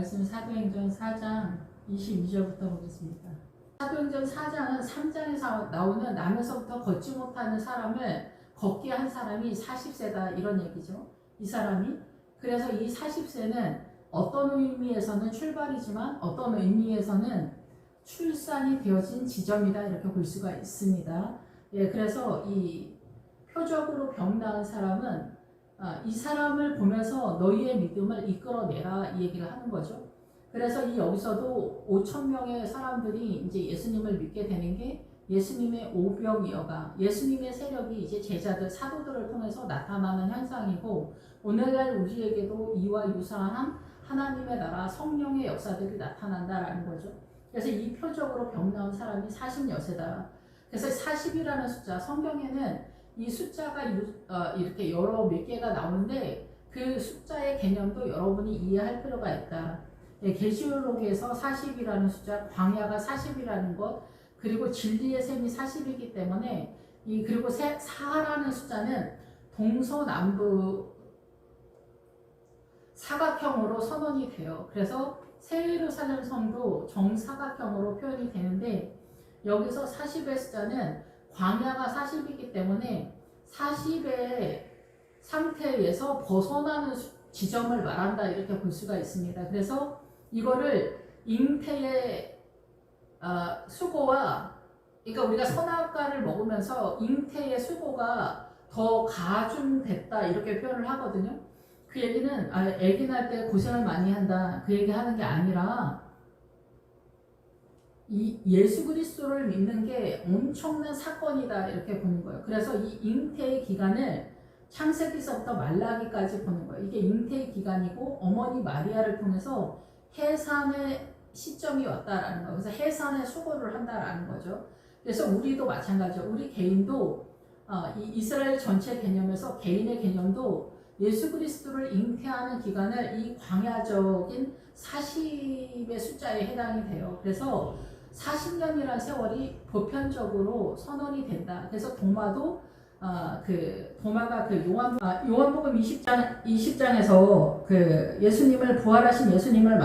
말씀 사도행전 4장 22절부터 보겠습니다. 사도행전 4장은 3장에서 나오는 남에서부터 걷지 못하는 사람을 걷게 한 사람이 40세다 이런 얘기죠. 이 사람이 그래서 이 40세는 어떤 의미에서는 출발이지만 어떤 의미에서는 출산이 되어진 지점이다 이렇게 볼 수가 있습니다. 예, 그래서 이 표적으로 병 나은 사람은 이 사람을 보면서 너희의 믿음을 이끌어내라 이 얘기를 하는 거죠. 그래서 이 여기서도 5,000명의 사람들이 이제 예수님을 믿게 되는 게 예수님의 오병이어가 예수님의 세력이 이제 제자들 사도들을 통해서 나타나는 현상이고 오늘날 우리에게도 이와 유사한 하나님의 나라 성령의 역사들이 나타난다라는 거죠. 그래서 이 표적으로 병 나온 사람이 40여세다. 그래서 40이라는 숫자 성경에는 이 숫자가 이렇게 여러 몇 개가 나오는데 그 숫자의 개념도 여러분이 이해할 필요가 있다. 계시록에서 40이라는 숫자, 광야가 40이라는 것, 그리고 진리의 셈이 40이기 때문에 그리고 4라는 숫자는 동서남북 사각형으로 선언이 돼요. 그래서 새 예루살렘 성도 정사각형으로 표현이 되는데 여기서 40의 숫자는 광야가 40이기 때문에 40의 상태에서 벗어나는 지점을 말한다 이렇게 볼 수가 있습니다. 그래서 이거를 잉태의 수고와 그러니까 우리가 선악과를 먹으면서 잉태의 수고가 더 가중됐다 이렇게 표현을 하거든요. 그 얘기는 아기 낳을 때 고생을 많이 한다 그 얘기 하는 게 아니라 이 예수 그리스도를 믿는 게 엄청난 사건이다 이렇게 보는 거예요. 그래서 이 잉태의 기간을 창세기서부터 말라기까지 보는 거예요. 이게 잉태의 기간이고 어머니 마리아를 통해서 해산의 시점이 왔다라는 거예요. 그래서 해산의 수고를 한다라는 거죠. 그래서 우리도 마찬가지죠. 우리 개인도 이 이스라엘 전체 개념에서 개인의 개념도 예수 그리스도를 잉태하는 기간을 이 광야적인 40의 숫자에 해당이 돼요. 그래서 40년이라는 세월이 보편적으로 선언이 된다. 그래서 도마도 도마가 요한복음 20장에서 예수님을 부활하신 예수님을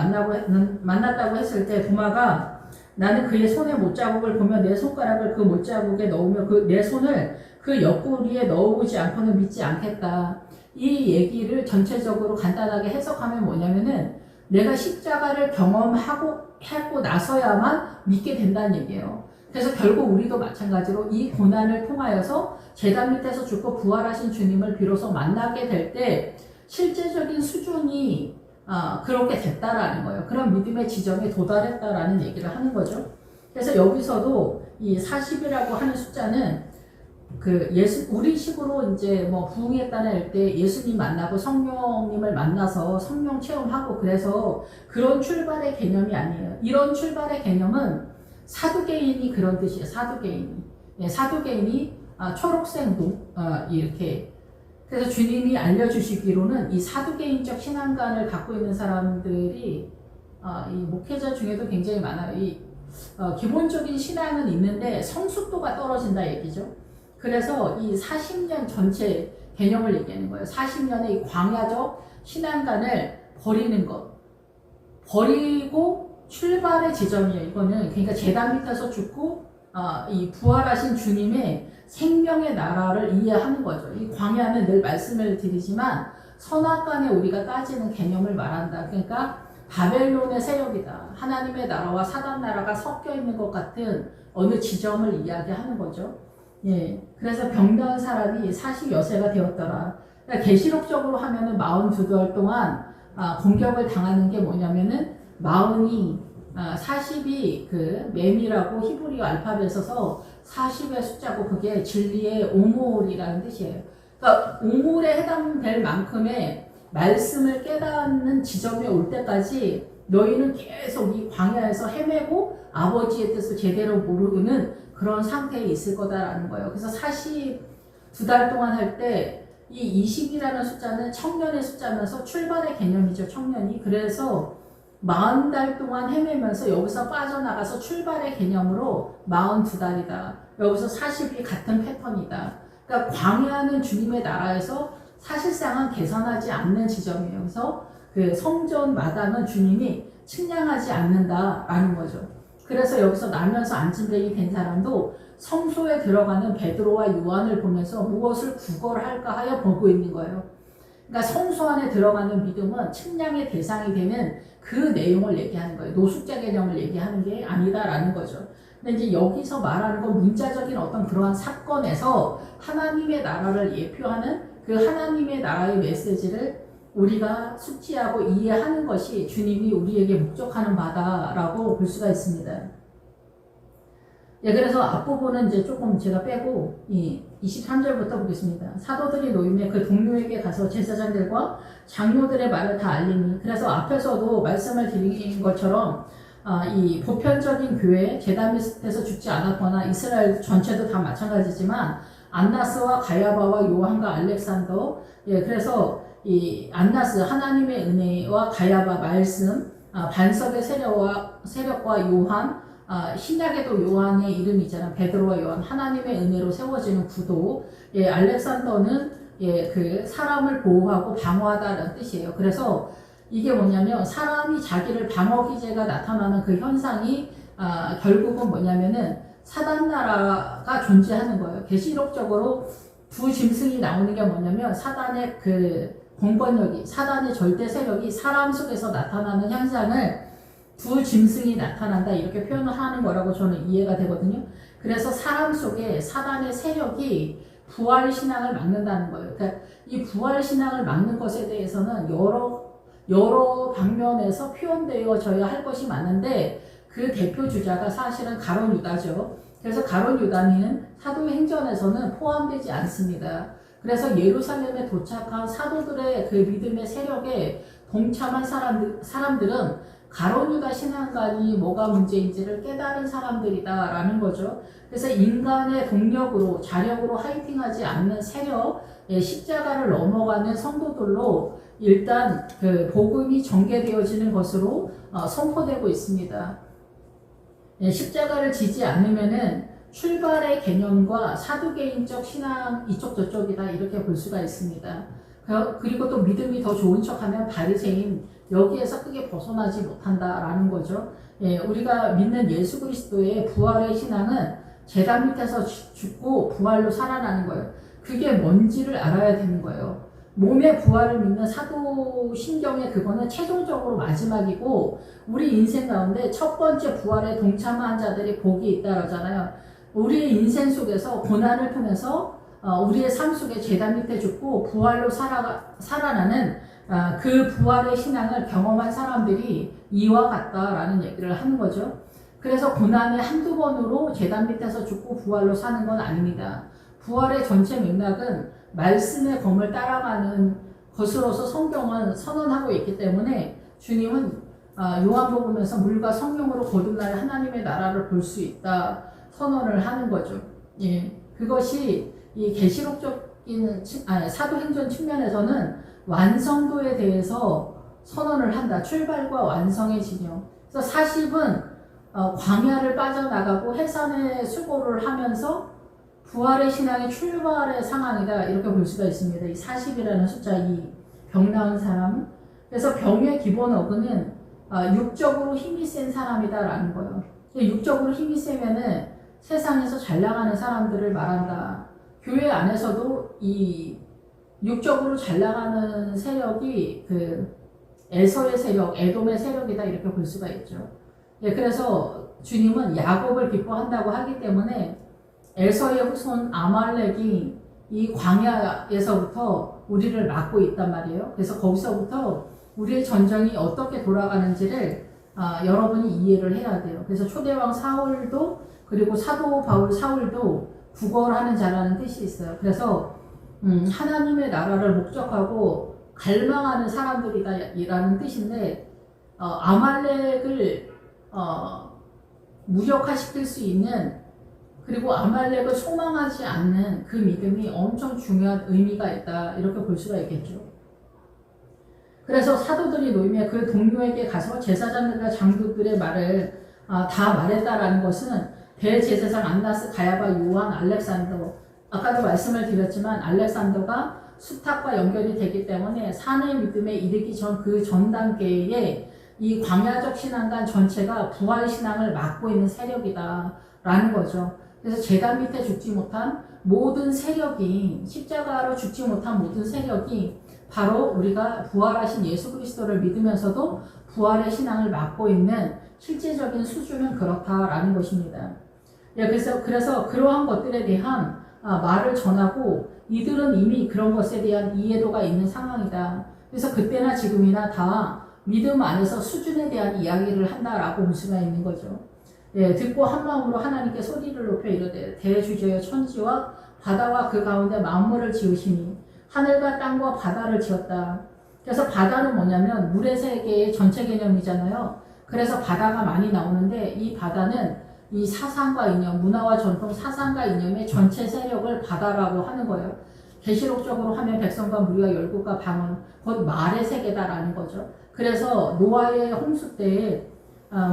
만났다고 했을 때 도마가 나는 그의 손의 못자국을 보며 내 손가락을 그 못자국에 넣으며 내 손을 그 옆구리에 넣어보지 않고는 믿지 않겠다. 이 얘기를 전체적으로 간단하게 해석하면 뭐냐면은 내가 십자가를 경험하고 나서야만 믿게 된다는 얘기예요. 그래서 결국 우리도 마찬가지로 이 고난을 통하여서 제단 밑에서 죽고 부활하신 주님을 비로소 만나게 될 때 실제적인 수준이 그렇게 됐다라는 거예요. 그런 믿음의 지점에 도달했다라는 얘기를 하는 거죠. 그래서 여기서도 이 40이라고 하는 숫자는 우리식으로 이제 부흥했다는 할 때 예수님 만나고 성령님을 만나서 성령 체험하고 그래서 그런 출발의 개념이 아니에요. 이런 출발의 개념은 사두개인이 그런 뜻이에요. 사두개인이 초록색 이렇게 그래서 주님이 알려주시기로는 이 사두개인적 신앙관을 갖고 있는 사람들이 이 목회자 중에도 굉장히 많아요. 기본적인 신앙은 있는데 성숙도가 떨어진다 얘기죠. 그래서 이 40년 전체 개념을 얘기하는 거예요. 40년의 이 광야적 신앙관을 버리는 것. 버리고 출발의 지점이에요. 이거는 그러니까 제단 밑에서 죽고 이 부활하신 주님의 생명의 나라를 이해하는 거죠. 이 광야는 늘 말씀을 드리지만 선악간에 우리가 따지는 개념을 말한다. 그러니까 바벨론의 세력이다. 하나님의 나라와 사단 나라가 섞여 있는 것 같은 어느 지점을 이야기하는 거죠. 예, 그래서 병나은 사람이 40여세가 되었더라. 그러니까 계시록적으로 하면은 42달 동안 공격을 당하는 게 뭐냐면은 40이 mem이라고 히브리어 알파벳에 써서 40의 숫자고 그게 진리의 오몰이라는 뜻이에요. 그러니까 오몰에 해당될 만큼의 말씀을 깨닫는 지점에 올 때까지 너희는 계속 이 광야에서 헤매고 아버지의 뜻을 제대로 모르는 그런 상태에 있을 거다라는 거예요. 그래서 42달 동안 할 때 이 20이라는 숫자는 청년의 숫자면서 출발의 개념이죠. 청년이. 그래서 40달 동안 헤매면서 여기서 빠져나가서 출발의 개념으로 42달이다. 여기서 40이 같은 패턴이다. 그러니까 광야는 주님의 나라에서 사실상은 계산하지 않는 지점이에요. 그래서 그 성전 마당은 주님이 측량하지 않는다라는 거죠. 그래서 여기서 나면서 안진뱅이 된 사람도 성소에 들어가는 베드로와 요한을 보면서 무엇을 구걸할까 하여 보고 있는 거예요. 그러니까 성소 안에 들어가는 믿음은 측량의 대상이 되는 그 내용을 얘기하는 거예요. 노숙자 개념을 얘기하는 게 아니다라는 거죠. 근데 이제 여기서 말하는 건 문자적인 어떤 그러한 사건에서 하나님의 나라를 예표하는 그 하나님의 나라의 메시지를 우리가 숙지하고 이해하는 것이 주님이 우리에게 목적하는 바다라고 볼 수가 있습니다. 예, 그래서 앞부분은 이제 조금 제가 빼고 23절부터 보겠습니다. 사도들이 노임에 그 동료에게 가서 제사장들과 장로들의 말을 다 알리니, 그래서 앞에서도 말씀을 드린 것처럼 이 보편적인 교회, 제단 밑에서 죽지 않았거나 이스라엘 전체도 다 마찬가지지만 안나스와 가야바와 요한과 알렉산더, 예, 그래서 이 안나스 하나님의 은혜와 가야바 말씀, 반석의 세력과 요한, 신약에도 요한의 이름이 있잖아. 베드로와 요한, 하나님의 은혜로 세워지는 구도. 예, 알렉산더는 예, 그 사람을 보호하고 방어하다라는 뜻이에요. 그래서 이게 뭐냐면 사람이 자기를 방어 기제가 나타나는 그 현상이 결국은 뭐냐면은 사단 나라가 존재하는 거예요. 계시록적으로 두 짐승이 나오는 게 뭐냐면 사단의 그 공권력이, 사단의 절대 세력이 사람 속에서 나타나는 현상을 두 짐승이 나타난다 이렇게 표현을 하는 거라고 저는 이해가 되거든요. 그래서 사람 속에 사단의 세력이 부활 신앙을 막는다는 거예요. 그러니까 이 부활 신앙을 막는 것에 대해서는 여러 방면에서 표현되어져야 할 것이 많은데 그 대표 주자가 사실은 가룟 유다죠. 그래서 가룟 유다는 사도행전에서는 포함되지 않습니다. 그래서 예루살렘에 도착한 사도들의 그 믿음의 세력에 동참한 사람들은 가룟 유다 신앙관이 뭐가 문제인지를 깨달은 사람들이다라는 거죠. 그래서 인간의 동력으로, 자력으로 화이팅하지 않는 세력, 십자가를 넘어가는 성도들로 일단 그 복음이 전개되어지는 것으로 선포되고 있습니다. 십자가를 지지 않으면은 출발의 개념과 사두개인적 신앙 이쪽 저쪽이다 이렇게 볼 수가 있습니다. 그리고 또 믿음이 더 좋은 척하면 바리새인, 여기에서 크게 벗어나지 못한다라는 거죠. 예, 우리가 믿는 예수 그리스도의 부활의 신앙은 제단 밑에서 죽고 부활로 살아나는 거예요. 그게 뭔지를 알아야 되는 거예요. 몸의 부활을 믿는 사도신경의 그거는 최종적으로 마지막이고 우리 인생 가운데 첫 번째 부활에 동참한 자들이 복이 있다 그러잖아요. 우리의 인생 속에서 고난을 통해서 우리의 삶 속에 제단 밑에 죽고 부활로 살아나는 그 부활의 신앙을 경험한 사람들이 이와 같다라는 얘기를 하는 거죠. 그래서 고난의 한두 번으로 제단 밑에서 죽고 부활로 사는 건 아닙니다. 부활의 전체 맥락은 말씀의 검을 따라가는 것으로서 성경은 선언하고 있기 때문에 주님은 요한복음에서 물과 성령으로 거듭날 하나님의 나라를 볼 수 있다 선언을 하는 거죠. 예, 그것이 이 계시록적인 사도행전 측면에서는 완성도에 대해서 선언을 한다. 출발과 완성의 진영. 그래서 40은 광야를 빠져나가고 해산의 수고를 하면서 부활의 신앙의 출발의 상황이다 이렇게 볼 수가 있습니다. 이 40이라는 숫자, 이 병 나은 사람. 그래서 병의 기본 어근은 육적으로 힘이 센 사람이다라는 거예요. 육적으로 힘이 세면은 세상에서 잘 나가는 사람들을 말한다. 교회 안에서도 이 육적으로 잘 나가는 세력이 그 에서의 세력, 에돔의 세력이다 이렇게 볼 수가 있죠. 예, 그래서 주님은 야곱을 기뻐한다고 하기 때문에 에서의 후손 아말렉이 이 광야에서부터 우리를 막고 있단 말이에요. 그래서 거기서부터 우리의 전쟁이 어떻게 돌아가는지를 여러분이 이해를 해야 돼요. 그래서 초대왕 사울도 그리고 사도 바울 사울도 구걸하는 자라는 뜻이 있어요. 그래서 하나님의 나라를 목적하고 갈망하는 사람들이다 이라는 뜻인데 아말렉을 무력화시킬 수 있는, 그리고 아말렉을 소망하지 않는 그 믿음이 엄청 중요한 의미가 있다 이렇게 볼 수가 있겠죠. 그래서 사도들이 노임에 그 동료에게 가서 제사장들과 장로들의 말을 다 말했다라는 것은 대제사장 안나스, 가야바, 요한, 알렉산더, 아까도 말씀을 드렸지만 알렉산더가 수탁과 연결이 되기 때문에 산의 믿음에 이르기 전 그 전 단계에 이 광야적 신앙관 전체가 부활 신앙을 막고 있는 세력이다라는 거죠. 그래서 제단 밑에 죽지 못한 모든 세력이, 십자가로 죽지 못한 모든 세력이 바로 우리가 부활하신 예수 그리스도를 믿으면서도 부활의 신앙을 막고 있는 실제적인 수준은 그렇다라는 것입니다. 예, 그래서 그러한 것들에 대한 말을 전하고 이들은 이미 그런 것에 대한 이해도가 있는 상황이다. 그래서 그때나 지금이나 다 믿음 안에서 수준에 대한 이야기를 한다라고 볼 수가 있는 거죠. 예, 듣고 한 마음으로 하나님께 소리를 높여 이르되 대주제여 천지와 바다와 그 가운데 만물을 지으시니 하늘과 땅과 바다를 지었다. 그래서 바다는 뭐냐면 물의 세계의 전체 개념이잖아요. 그래서 바다가 많이 나오는데 이 바다는 이 사상과 이념, 문화와 전통, 사상과 이념의 전체 세력을 바다라고 하는 거예요. 계시록적으로 하면 백성과 무리와 열국과 방언, 곧 말의 세계다라는 거죠. 그래서 노아의 홍수 때에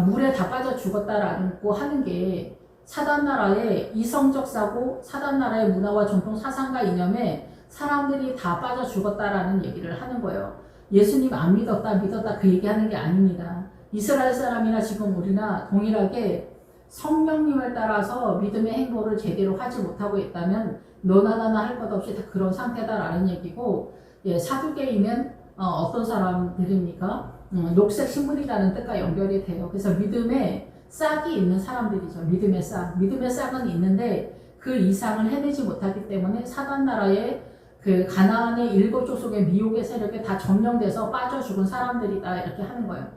물에 다 빠져 죽었다라고 하는 게 사단나라의 이성적 사고, 사단나라의 문화와 전통, 사상과 이념에 사람들이 다 빠져 죽었다라는 얘기를 하는 거예요. 예수님 안 믿었다 그 얘기하는 게 아닙니다. 이스라엘 사람이나 지금 우리나 동일하게 성령님을 따라서 믿음의 행보를 제대로 하지 못하고 있다면 너나 나나 할 것 없이 다 그런 상태다라는 얘기고, 예, 사두개인은 어떤 사람들입니까? 녹색 식물이라는 뜻과 연결이 돼요. 그래서 믿음에 싹이 있는 사람들이죠. 믿음의 싹은 있는데 그 이상을 해내지 못하기 때문에 사단나라의 그 가나안의 7족 속의 미혹의 세력에 다 점령돼서 빠져 죽은 사람들이다 이렇게 하는 거예요.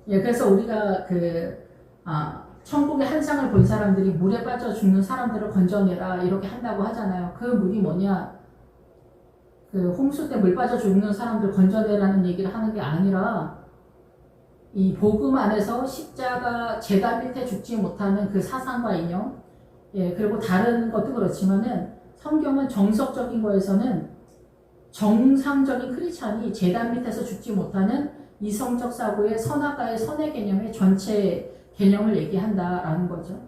예, 그래서 우리가 천국의 한 상을 본 사람들이 물에 빠져 죽는 사람들을 건져내라 이렇게 한다고 하잖아요. 그 물이 뭐냐? 그 홍수 때 물 빠져 죽는 사람들 건져내라는 얘기를 하는 게 아니라 이 복음 안에서 십자가 제단 밑에 죽지 못하는 그 사상과 이념, 예, 그리고 다른 것도 그렇지만은 성경은 정석적인 거에서는 정상적인 크리스찬이 제단 밑에서 죽지 못하는 이성적 사고의 선악과의 선의 개념의 전체 개념을 얘기한다라는 거죠.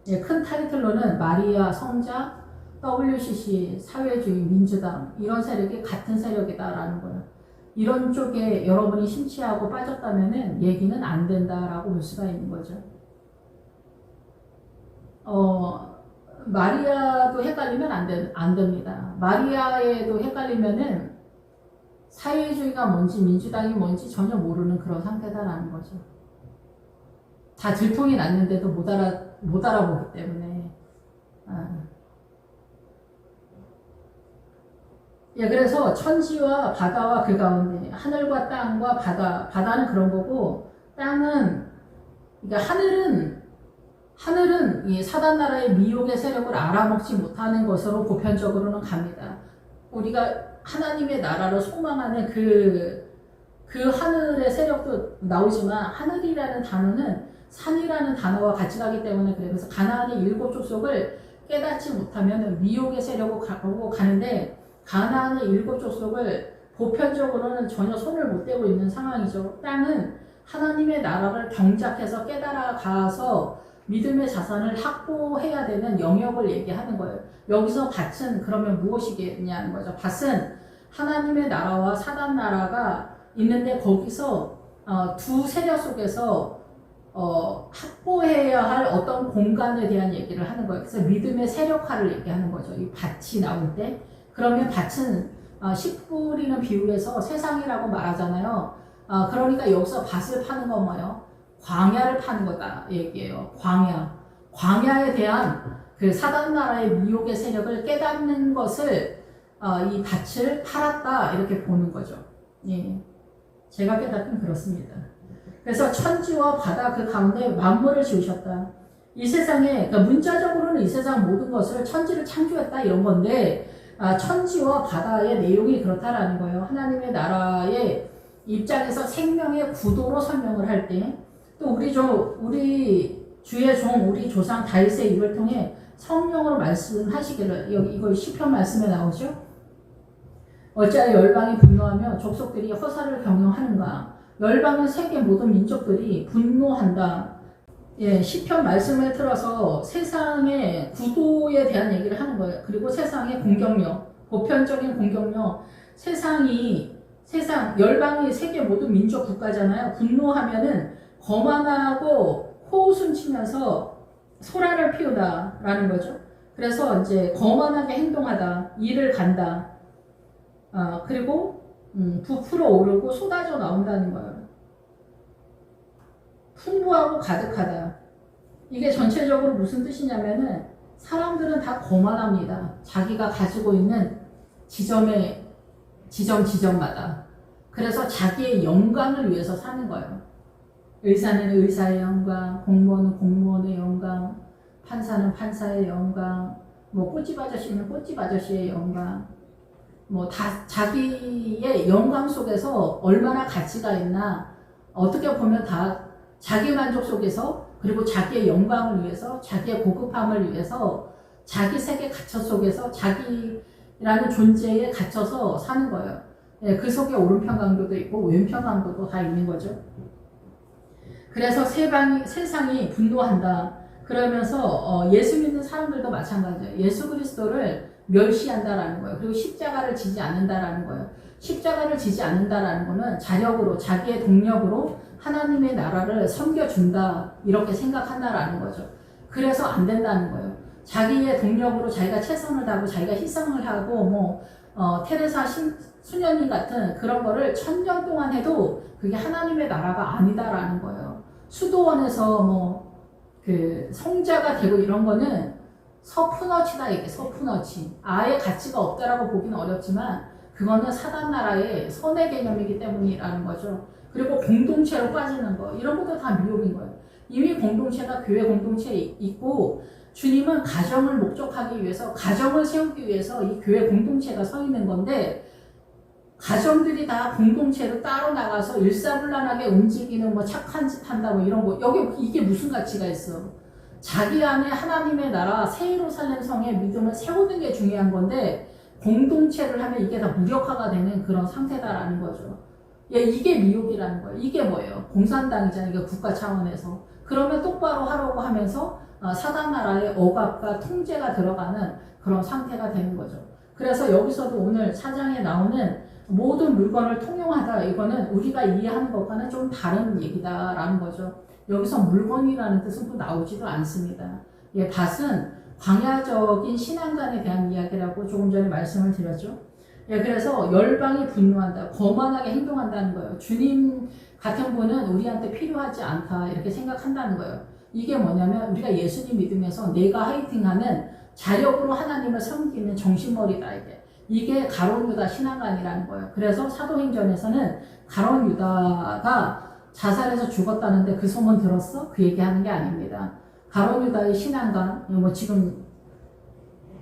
예, 큰 타이틀로는 마리아, 성자, WCC, 사회주의, 민주당 이런 세력이 같은 세력이다라는 거예요. 이런 쪽에 여러분이 심취하고 빠졌다면은 얘기는 안 된다라고 볼 수가 있는 거죠. 마리아도 헷갈리면 안 됩니다. 마리아에도 het갈리면은 사회주의가 뭔지 민주당이 뭔지 전혀 모르는 그런 상태다라는 거죠. 다 들통이 났는데도 못 알아보기 때문에. 예, 그래서 천지와 바다와 그 가운데, 하늘과 땅과 바다는 그런 거고, 땅은, 그러니까 하늘은 이 사단나라의 미혹의 세력을 알아먹지 못하는 것으로 보편적으로는 갑니다. 우리가 하나님의 나라를 소망하는 그 하늘의 세력도 나오지만, 하늘이라는 단어는 산이라는 단어와 같이 가기 때문에 그래요. 그래서 가나안의 7족 속을 깨닫지 못하면 미혹의 세력으로 가는데, 가나안의 7족 속을 보편적으로는 전혀 손을 못 대고 있는 상황이죠. 땅은 하나님의 나라를 경작해서 깨달아가서 믿음의 자산을 확보해야 되는 영역을 얘기하는 거예요. 여기서 밭은 그러면 무엇이겠냐는 거죠. 밭은 하나님의 나라와 사단 나라가 있는데 거기서 두 세력 속에서 확보해야 할 어떤 공간에 대한 얘기를 하는 거예요. 그래서 믿음의 세력화를 얘기하는 거죠. 이 밭이 나올 때. 그러면 밭은 씨 뿌리는 비유에서 세상이라고 말하잖아요. 그러니까 여기서 밭을 파는 건 뭐예요? 광야를 파는 거다 얘기예요. 광야에 대한 그 사단 나라의 미혹의 세력을 깨닫는 것을 이 밭을 팔았다 이렇게 보는 거죠. 예, 제가 깨닫긴 그렇습니다. 그래서 천지와 바다 그 가운데 만물을 지으셨다. 이 세상에, 그러니까 문자적으로는 이 세상 모든 것을 천지를 창조했다 이런 건데, 천지와 바다의 내용이 그렇다라는 거예요. 하나님의 나라의 입장에서 생명의 구도로 설명을 할 때, 또 우리 주의 종, 우리 조상 다윗의 입을 통해 성령으로 말씀하시기를, 여기 이거 시편 말씀에 나오죠? 어찌하여 열방이 분노하며 족속들이 허사를 경영하는가? 열방은 세계 모든 민족들이 분노한다. 예, 시편 말씀을 틀어서 세상의 구도에 대한 얘기를 하는 거예요. 그리고 세상의 공격력, 보편적인 공격력. 세상 열방이 세계 모든 민족 국가잖아요. 분노하면은 거만하고 호우순 치면서 소란을 피우다라는 거죠. 그래서 이제 거만하게 행동하다, 일을 간다, 그리고 부풀어 오르고 쏟아져 나온다는 거예요. 풍부하고 가득하다. 이게 전체적으로 무슨 뜻이냐면은 사람들은 다 거만합니다. 자기가 가지고 있는 지점마다. 그래서 자기의 영광을 위해서 사는 거예요. 의사는 의사의 영광, 공무원은 공무원의 영광, 판사는 판사의 영광, 뭐 꽃집 아저씨는 꽃집 아저씨의 영광, 뭐 다 자기의 영광 속에서 얼마나 가치가 있나, 어떻게 보면 다 자기 만족 속에서, 그리고 자기의 영광을 위해서, 자기의 고급함을 위해서, 자기 세계 가처 속에서 자기라는 존재에 갇혀서 사는 거예요. 예, 그 속에 오른편 강도도 있고 왼편 강도도 다 있는 거죠. 그래서 세상이 분노한다. 그러면서 예수 믿는 사람들도 마찬가지예요. 예수 그리스도를 멸시한다라는 거예요. 그리고 십자가를 지지 않는다라는 거예요. 십자가를 지지 않는다라는 거는 자력으로, 자기의 동력으로 하나님의 나라를 섬겨준다, 이렇게 생각한다라는 거죠. 그래서 안 된다는 거예요. 자기의 동력으로 자기가 최선을 다하고 자기가 희생을 하고 테레사 수녀님 같은 그런 거를 1000년 동안 해도 그게 하나님의 나라가 아니다라는 거예요. 수도원에서 그 성자가 되고 이런 거는 서푼어치다, 이게 서푼어치. 아예 가치가 없다라고 보기는 어렵지만 그거는 사단 나라의 선의 개념이기 때문이라는 거죠. 그리고 공동체로 빠지는 거, 이런 것도 다 미혹인 거예요. 이미 공동체가 교회 공동체에 있고 주님은 가정을 목적하기 위해서, 가정을 세우기 위해서 이 교회 공동체가 서 있는 건데, 가정들이 다 공동체로 따로 나가서 일사불란하게 움직이는 착한 짓 한다 이런 거, 이게 무슨 가치가 있어? 자기 안에 하나님의 나라 새 예루살렘 성의 믿음을 세우는 게 중요한 건데, 공동체를 하면 이게 다 무력화가 되는 그런 상태다라는 거죠. 예, 이게 미혹이라는 거예요. 이게 뭐예요? 공산당이잖아요. 이게 국가 차원에서. 그러면 똑바로 하려고 하면서 사단 나라의 억압과 통제가 들어가는 그런 상태가 되는 거죠. 그래서 여기서도 오늘 4장에 나오는 모든 물건을 통용하다, 이거는 우리가 이해하는 것과는 좀 다른 얘기다라는 거죠. 여기서 물건이라는 뜻은 또 나오지도 않습니다. 예, 밭은 광야적인 신앙관에 대한 이야기라고 조금 전에 말씀을 드렸죠. 예, 그래서 열방이 분노한다, 거만하게 행동한다는 거예요. 주님 같은 분은 우리한테 필요하지 않다, 이렇게 생각한다는 거예요. 이게 뭐냐면 우리가 예수님 믿으면서 내가 화이팅하는 자력으로 하나님을 섬기는 정신머리다, 이게 가룟 유다 신앙관이라는 거예요. 그래서 사도행전에서는 가룟 유다가 자살해서 죽었다는데 그 소문 들었어? 그 얘기하는 게 아닙니다. 가룟 유다의 신앙관, 지금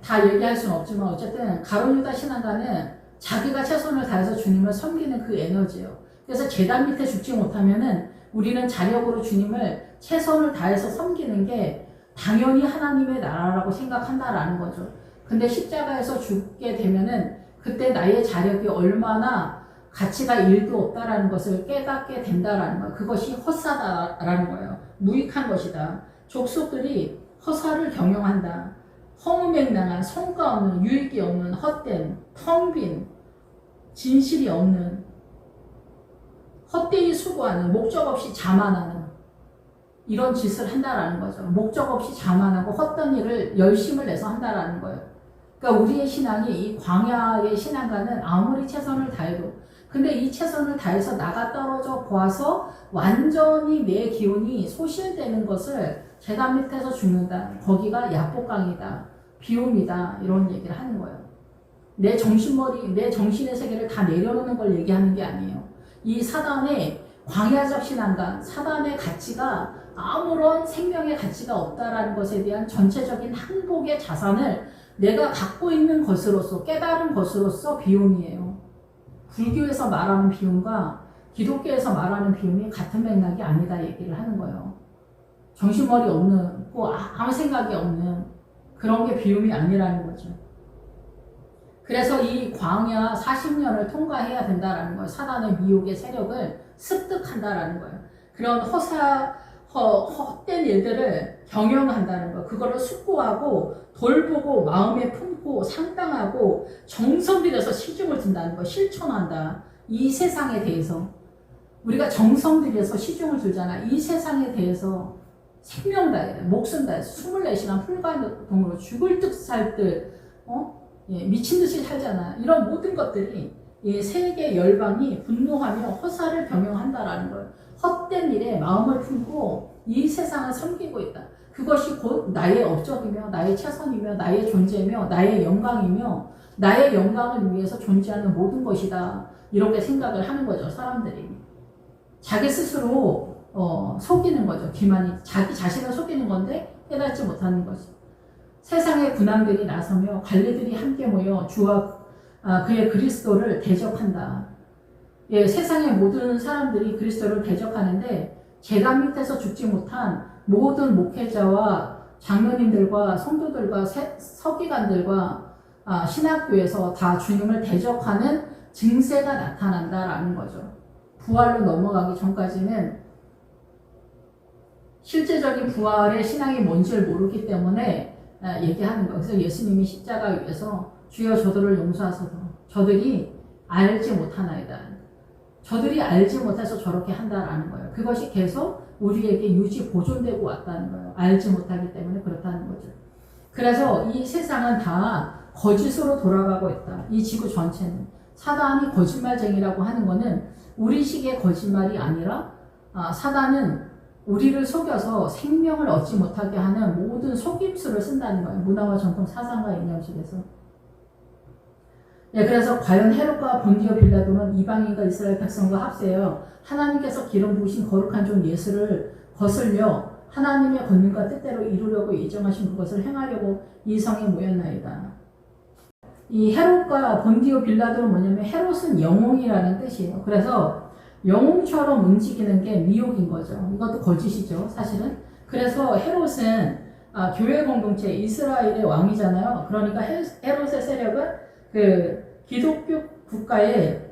다 얘기할 수는 없지만 어쨌든 가룟 유다 신앙관은 자기가 최선을 다해서 주님을 섬기는 그 에너지예요. 그래서 제단 밑에 죽지 못하면은 우리는 자력으로 주님을 최선을 다해서 섬기는 게 당연히 하나님의 나라라고 생각한다라는 거죠. 근데 십자가에서 죽게 되면은 그때 나의 자력이 얼마나 가치가 1도 없다라는 것을 깨닫게 된다라는 거예요. 그것이 헛사다라는 거예요. 무익한 것이다. 족속들이 허사를 경영한다. 허무맹랑한, 성과 없는, 유익이 없는, 헛된, 텅 빈, 진실이 없는, 헛되이 수고하는, 목적 없이 자만하는 이런 짓을 한다라는 거죠. 목적 없이 자만하고 헛된 일을 열심을 내서 한다라는 거예요. 그러니까 우리의 신앙이, 이 광야의 신앙과는 아무리 최선을 다해도, 근데 이 최선을 다해서 나가 떨어져 보아서 완전히 내 기운이 소실되는 것을 제단 밑에서 죽는다, 거기가 야복강이다, 비움이다, 이런 얘기를 하는 거예요. 내 정신의 세계를 다 내려놓는 걸 얘기하는 게 아니에요. 이 사단의 광야적 신앙과 사단의 가치가 아무런 생명의 가치가 없다라는 것에 대한 전체적인 항복의 자산을 내가 갖고 있는 것으로서, 깨달은 것으로서 비움이에요. 불교에서 말하는 비움과 기독교에서 말하는 비움이 같은 맥락이 아니다 얘기를 하는 거예요. 정신머리 없는, 아무 생각이 없는 그런 게 비움이 아니라는 거죠. 그래서 이 광야 40년을 통과해야 된다라는 거예요. 사단의 미혹의 세력을 습득한다라는 거예요. 그런 헛된 일들을 경영한다는 거. 그거를 숙고하고 돌보고 마음에 품고 상당하고 정성 들여서 시중을 둔다는 거. 실천한다. 이 세상에 대해서 우리가 정성 들여서 시중을 두잖아. 이 세상에 대해서 생명 다해, 목숨 다해 24시간 풀가동으로 죽을 듯 살 듯 미친 듯이 살잖아. 이런 모든 것들이 이 세계 열방이 분노하며 허사를 경영한다라는 걸. 헛된 일에 마음을 품고 이 세상을 섬기고 있다. 그것이 곧 나의 업적이며 나의 최선이며 나의 존재며 나의 영광이며 나의 영광을 위해서 존재하는 모든 것이다. 이렇게 생각을 하는 거죠. 사람들이. 자기 스스로 속이는 거죠. 기만이 자기 자신을 속이는 건데 깨닫지 못하는 거죠. 세상의 군왕들이 나서며 관리들이 함께 모여 주와 그의 그리스도를 대적한다. 예, 세상의 모든 사람들이 그리스도를 대적하는데 제단 밑에서 죽지 못한 모든 목회자와 장로님들과 성도들과 서기관들과 신학교에서 다 주님을 대적하는 증세가 나타난다라는 거죠. 부활로 넘어가기 전까지는 실제적인 부활의 신앙이 뭔지를 모르기 때문에 얘기하는 거예요. 그래서 예수님이 십자가 위에서 주여 저들을 용서하소서. 저들이 알지 못하나이다. 저들이 알지 못해서 저렇게 한다라는 거예요. 그것이 계속 우리에게 유지 보존되고 왔다는 거예요. 알지 못하기 때문에 그렇다는 거죠. 그래서 이 세상은 다 거짓으로 돌아가고 있다. 이 지구 전체는. 사단이 거짓말쟁이라고 하는 거는 우리식의 거짓말이 아니라 사단은 우리를 속여서 생명을 얻지 못하게 하는 모든 속임수를 쓴다는 거예요. 문화와 전통 사상과 이념 속에서. 네, 그래서 과연 헤롯과 본디오 빌라도는 이방인과 이스라엘 백성과 합세하여 하나님께서 기름 부으신 거룩한 종 예수를 거슬려 하나님의 권능과 뜻대로 이루려고 예정하신 그것을 행하려고 이 성에 모였나이다. 이 헤롯과 본디오 빌라도는 뭐냐면 헤롯은 영웅이라는 뜻이에요. 그래서 영웅처럼 움직이는 게 미혹인 거죠. 이것도 거짓이죠, 사실은. 그래서 헤롯은 교회 공동체 이스라엘의 왕이잖아요. 그러니까 헤롯의 세력은 그 기독교 국가의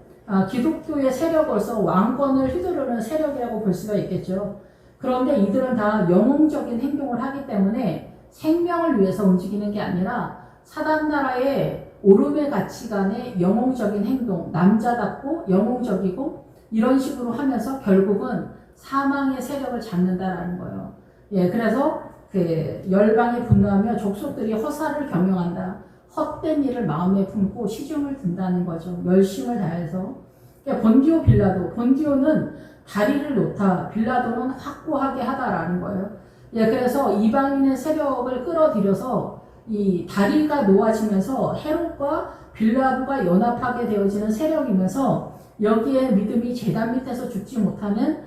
기독교의 세력으로서 왕권을 휘두르는 세력이라고 볼 수가 있겠죠. 그런데 이들은 다 영웅적인 행동을 하기 때문에 생명을 위해서 움직이는 게 아니라 사단 나라의 오름의 가치관의 영웅적인 행동, 남자답고 영웅적이고 이런 식으로 하면서 결국은 사망의 세력을 잡는다라는 거예요. 예, 그래서 그 열방이 분노하며 족속들이 허사를 경영한다. 헛된 일을 마음에 품고 시중을 둔다는 거죠. 열심을 다해서. 그러니까 본디오 빌라도, 본디오는 다리를 놓다, 빌라도는 확고하게 하다라는 거예요. 예, 그래서 이방인의 세력을 끌어들여서 이 다리가 놓아지면서 헤롯과 빌라도가 연합하게 되어지는 세력이면서 여기에 믿음이 제단 밑에서 죽지 못하는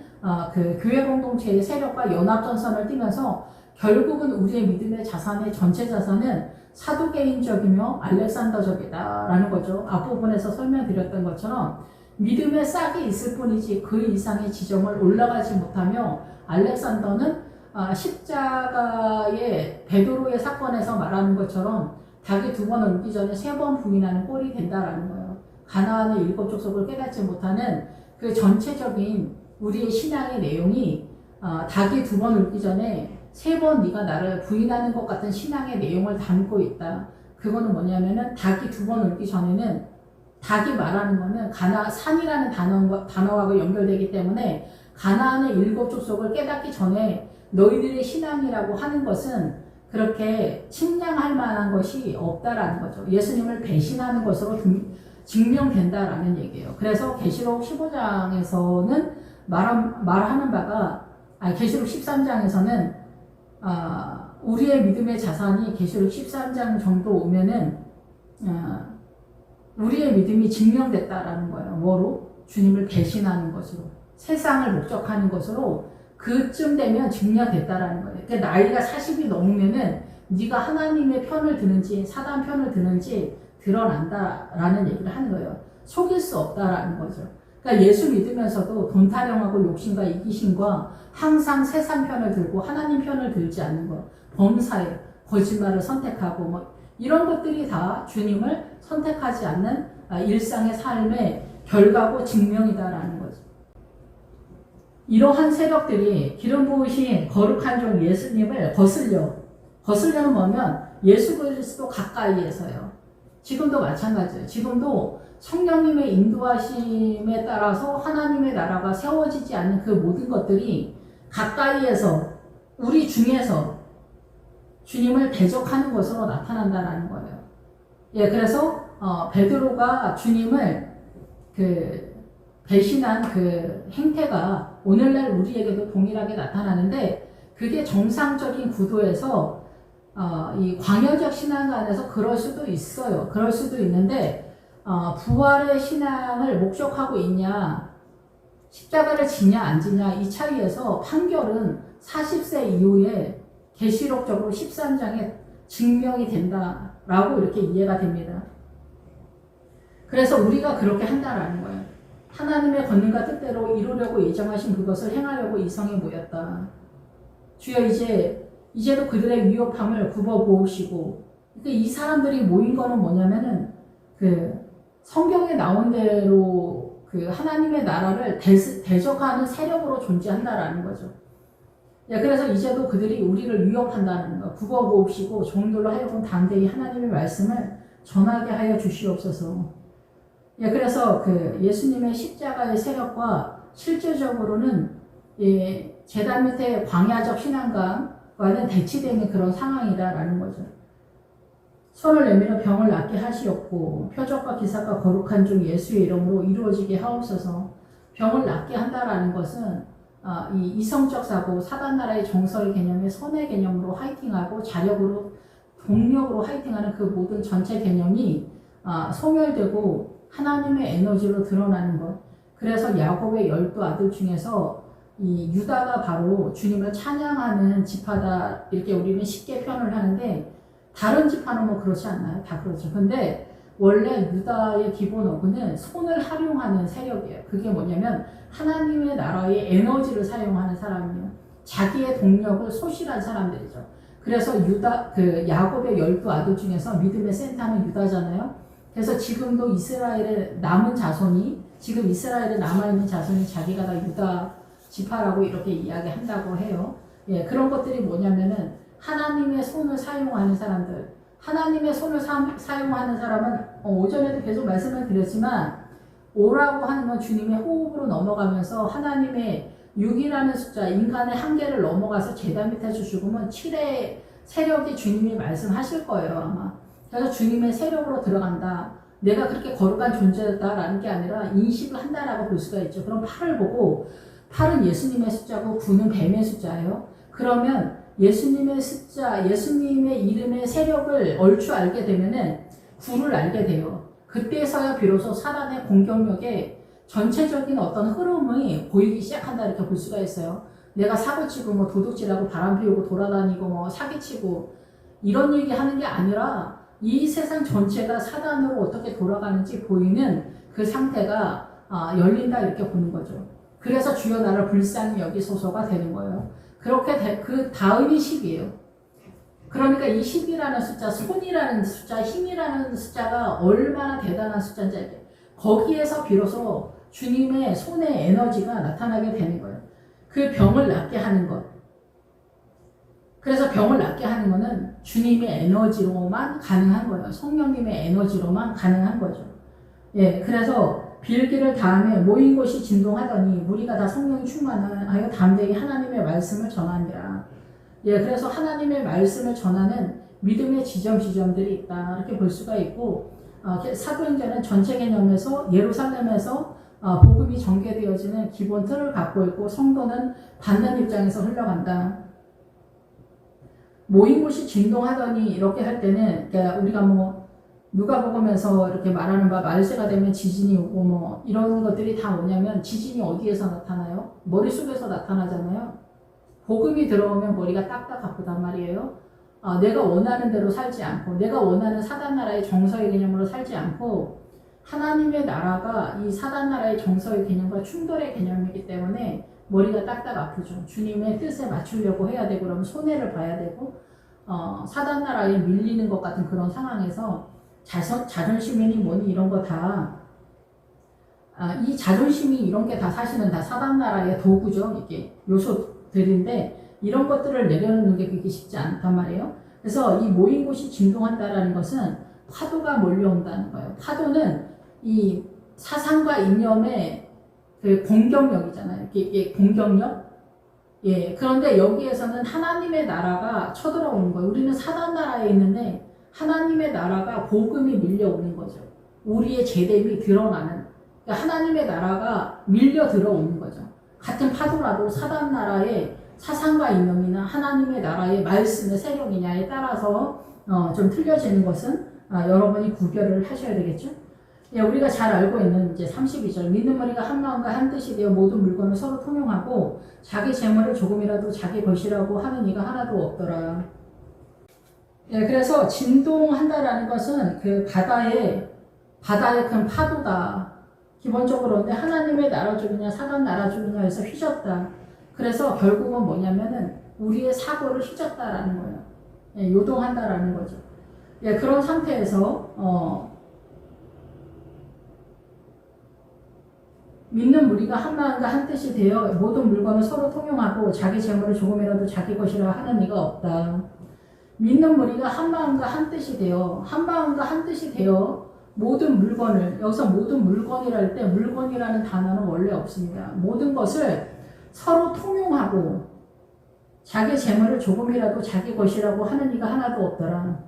그 교회 공동체의 세력과 연합전선을 띠면서 결국은 우리의 믿음의 자산의 전체 자산은 사도개인적이며 알렉산더적이다라는 거죠. 앞부분에서 설명드렸던 것처럼 믿음의 싹이 있을 뿐이지 그 이상의 지점을 올라가지 못하며 알렉산더는 십자가의 베드로의 사건에서 말하는 것처럼 닭이 2번 울기 전에 3번 부인하는 꼴이 된다라는 거예요. 가나안의 7 족속을 깨닫지 못하는 그 전체적인 우리의 신앙의 내용이 닭이 2번 울기 전에 3번 네가 나를 부인하는 것 같은 신앙의 내용을 담고 있다. 그거는 뭐냐면은 닭이 2번 울기 전에는 닭이 말하는 거는 산이라는 단어하고 연결되기 때문에 가나안의 7 족속을 깨닫기 전에 너희들의 신앙이라고 하는 것은 그렇게 측량할 만한 것이 없다라는 거죠. 예수님을 배신하는 것으로 증명된다라는 얘기예요. 그래서 계시록 15장에서는 말하는 바가 계시록 13장에서는 우리의 믿음의 자산이 계시록 13장 정도 오면은 우리의 믿음이 증명됐다라는 거예요. 뭐로? 주님을 배신하는 것으로, 세상을 목적하는 것으로 그쯤 되면 증명됐다라는 거예요. 그러니까 나이가 40이 넘으면은 네가 하나님의 편을 드는지 사단 편을 드는지 드러난다라는 얘기를 하는 거예요. 속일 수 없다라는 거죠. 그러니까 예수 믿으면서도 돈 타령하고 욕심과 이기심과 항상 세상 편을 들고 하나님 편을 들지 않는 것, 범사에 거짓말을 선택하고 이런 것들이 다 주님을 선택하지 않는 일상의 삶의 결과고 증명이다라는 거죠. 이러한 세력들이 기름 부으신 거룩한 종 예수님을 거슬려는 뭐면 예수 그리스도 가까이에서요. 지금도 마찬가지예요. 지금도 성령님의 인도하심에 따라서 하나님의 나라가 세워지지 않는 그 모든 것들이 가까이에서 우리 중에서 주님을 대적하는 것으로 나타난다는 거예요. 예, 그래서 베드로가 주님을 배신한 그 행태가 오늘날 우리에게도 동일하게 나타나는데 그게 정상적인 구도에서 이 광야적 신앙 안에서 그럴 수도 있어요. 그럴 수도 있는데 부활의 신앙을 목적하고 있냐 십자가를 지냐 안 지냐 이 차이에서 판결은 40세 이후에 계시록적으로 13장에 증명이 된다라고 이렇게 이해가 됩니다. 그래서 우리가 그렇게 한다라는 거예요. 하나님의 권능과 뜻대로 이루려고 예정하신 그것을 행하려고 이 성에 모였다. 주여 이제도 그들의 위협함을 굽어보시고 이 사람들이 모인 거는 뭐냐면은 성경에 나온 대로 하나님의 나라를 대적하는 세력으로 존재한다라는 거죠. 예, 그래서 이제도 그들이 우리를 위협한다는 거 굽어보시고 종들로 하여금 담대히 하나님의 말씀을 전하게 하여 주시옵소서. 예, 그래서 예수님의 십자가의 세력과 실제적으로는 제단 밑에 광야적 신앙과는 대치되는 그런 상황이다라는 거죠. 손을 내밀어 병을 낫게 하시옵고 표적과 기사가 거룩한 종 예수의 이름으로 이루어지게 하옵소서. 병을 낫게 한다라는 것은 이 이성적 사고 사단나라의 정서의 개념에 선의 개념으로 화이팅하고 자력으로 동력으로 화이팅하는 그 모든 전체 개념이 소멸되고 하나님의 에너지로 드러나는 것. 그래서 야곱의 12 아들 중에서 이 유다가 바로 주님을 찬양하는 지파다 이렇게 우리는 쉽게 표현을 하는데 다른 지파는 뭐 그렇지 않나요? 다 그렇죠. 근데 원래 유다의 기본 어근은 손을 활용하는 세력이에요. 그게 뭐냐면 하나님의 나라의 에너지를 사용하는 사람이에요. 자기의 동력을 소실한 사람들이죠. 그래서 야곱의 12 아들 중에서 믿음의 센터는 유다잖아요. 그래서 지금도 이스라엘의 남은 자손이 지금 이스라엘에 남아있는 자손이 자기가 다 유다 지파라고 이렇게 이야기한다고 해요. 예, 그런 것들이 뭐냐면은 하나님의 손을 사용하는 사람들, 하나님의 손을 사용하는 사람은 오전에도 계속 말씀을 드렸지만 오라고 하는 건 주님의 호흡으로 넘어가면서 하나님의 6이라는 숫자, 인간의 한계를 넘어가서 제단 밑에서 죽으면 7의 세력이 주님이 말씀하실 거예요 아마. 그래서 주님의 세력으로 들어간다. 내가 그렇게 거룩한 존재다라는 게 아니라 인식을 한다라고 볼 수가 있죠. 그럼 8을 보고 8은 예수님의 숫자고 9는 뱀의 숫자예요. 그러면 예수님의 숫자, 예수님의 이름의 세력을 얼추 알게 되면은 9를 알게 돼요. 그때서야 비로소 사단의 공격력에 전체적인 어떤 흐름이 보이기 시작한다 이렇게 볼 수가 있어요. 내가 사고치고 뭐 도둑질하고 바람 피우고 돌아다니고 뭐 사기치고 이런 얘기 하는 게 아니라 이 세상 전체가 사단으로 어떻게 돌아가는지 보이는 그 상태가 열린다 이렇게 보는 거죠. 그래서 주여 나를 불쌍히 여기소서가 되는 거예요. 그렇게 그 다음이 10이에요. 그러니까 이 10이라는 숫자, 손이라는 숫자, 힘이라는 숫자가 얼마나 대단한 숫자인지 거기에서 비로소 주님의 손의 에너지가 나타나게 되는 거예요. 그 병을 낫게 하는 것. 그래서 병을 낫게 하는 것은 주님의 에너지로만 가능한 거예요. 성령님의 에너지로만 가능한 거죠. 예, 그래서 빌기를 다음에 모인 곳이 진동하더니 무리가 다 성령이 충만하여 담대히 하나님의 말씀을 전하니라. 예, 그래서 하나님의 말씀을 전하는 믿음의 지점들이 있다. 이렇게 볼 수가 있고, 사도행전은 전체 개념에서 예루살렘에서 복음이 전개되어지는 기본 틀을 갖고 있고, 성도는 받는 입장에서 흘러간다. 모인 곳이 진동하더니 이렇게 할 때는, 우리가 뭐, 누가복음에서 이렇게 말하는 바 말세가 되면 지진이 오고 뭐 이런 것들이 다 뭐냐면 지진이 어디에서 나타나요? 머릿속에서 나타나잖아요. 복음이 들어오면 머리가 딱딱 아프단 말이에요. 내가 원하는 대로 살지 않고 내가 원하는 사단나라의 정서의 개념으로 살지 않고 하나님의 나라가 이 사단나라의 정서의 개념과 충돌의 개념이기 때문에 머리가 딱딱 아프죠. 주님의 뜻에 맞추려고 해야 되고 그러면 손해를 봐야 되고 사단나라에 밀리는 것 같은 그런 상황에서 자존심이니 뭐니 이런 거 다 이 자존심이 이런 게 다 사실은 다 사단나라의 도구죠. 이게 요소들인데 이런 것들을 내려놓는 게 그렇게 쉽지 않단 말이에요. 그래서 이 모인 곳이 진동한다라는 것은 파도가 몰려온다는 거예요. 파도는 이 사상과 이념의 그 공격력이잖아요. 이게 공격력. 예, 그런데 여기에서는 하나님의 나라가 쳐들어오는 거예요. 우리는 사단 나라에 있는데 하나님의 나라가 복음이 밀려오는 거죠. 우리의 죄됨이 드러나는. 그러니까 하나님의 나라가 밀려 들어오는 거죠. 같은 파도라도 사단 나라의 사상과 이념이나 하나님의 나라의 말씀의 세력이냐에 따라서 좀 틀려지는 것은 여러분이 구별을 하셔야 되겠죠. 예, 우리가 잘 알고 있는 이제 32절 믿는 머리가 한 마음과 한 뜻이 되어 모든 물건을 서로 통용하고 자기 재물을 조금이라도 자기 것이라고 하는 이가 하나도 없더라. 예, 그래서 진동한다라는 것은 그 바다의 큰 파도다. 기본적으로 근데 하나님의 나라 쪽이냐 사단 나라 쪽이냐 해서 휘졌다. 그래서 결국은 뭐냐면은 우리의 사고를 휘졌다라는 거예요. 예, 요동한다라는 거죠. 예, 그런 상태에서 믿는 무리가 한 마음과 한 뜻이 되어 모든 물건을 서로 통용하고 자기 재물을 조금이라도 자기 것이라 하는 이가 없다. 믿는 무리가 한 마음과 한 뜻이 되어 모든 물건을 여기서 모든 물건이라 할 때 물건이라는 단어는 원래 없습니다. 모든 것을 서로 통용하고 자기 재물을 조금이라도 자기 것이라고 하는 이가 하나도 없더라.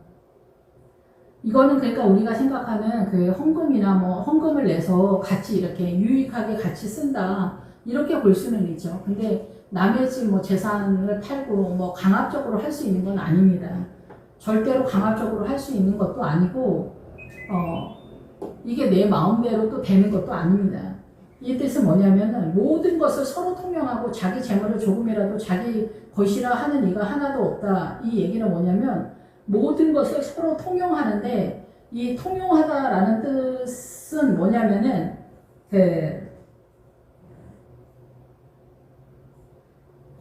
이거는 그러니까 우리가 생각하는 그 헌금이나 뭐 헌금을 내서 같이 이렇게 유익하게 같이 쓴다 이렇게 볼 수는 있죠. 근데 남의 집 뭐 재산을 팔고 뭐 강압적으로 할 수 있는 건 아닙니다. 절대로 강압적으로 할 수 있는 것도 아니고 이게 내 마음대로 또 되는 것도 아닙니다. 이 뜻은 뭐냐면은 모든 것을 서로 통용하고 자기 재물을 조금이라도 자기 것이라 하는 이가 하나도 없다. 이 얘기는 뭐냐면 모든 것을 서로 통용하는데 이 통용하다라는 뜻은 뭐냐면은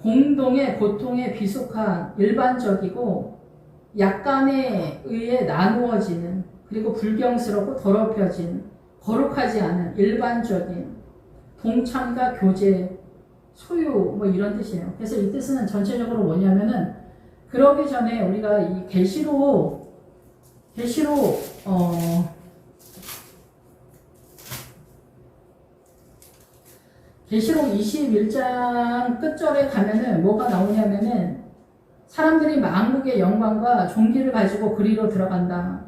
공동의 보통에 비속한 일반적이고 약간에 의해 나누어지는 그리고 불경스럽고 더럽혀진 거룩하지 않은 일반적인 동참과 교제 소유 뭐 이런 뜻이에요. 그래서 이 뜻은 전체적으로 뭐냐면은 그러기 전에 우리가 이 계시록 21장 끝절에 가면은 뭐가 나오냐면은 사람들이 만국의 영광과 존귀를 가지고 그리로 들어간다.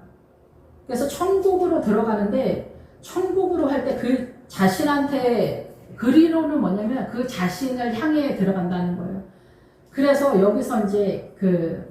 그래서 천국으로 들어가는데 천국으로 할 때 그 자신한테 그리로는 뭐냐면 그 자신을 향해 들어간다는 거예요. 그래서 여기서 이제 그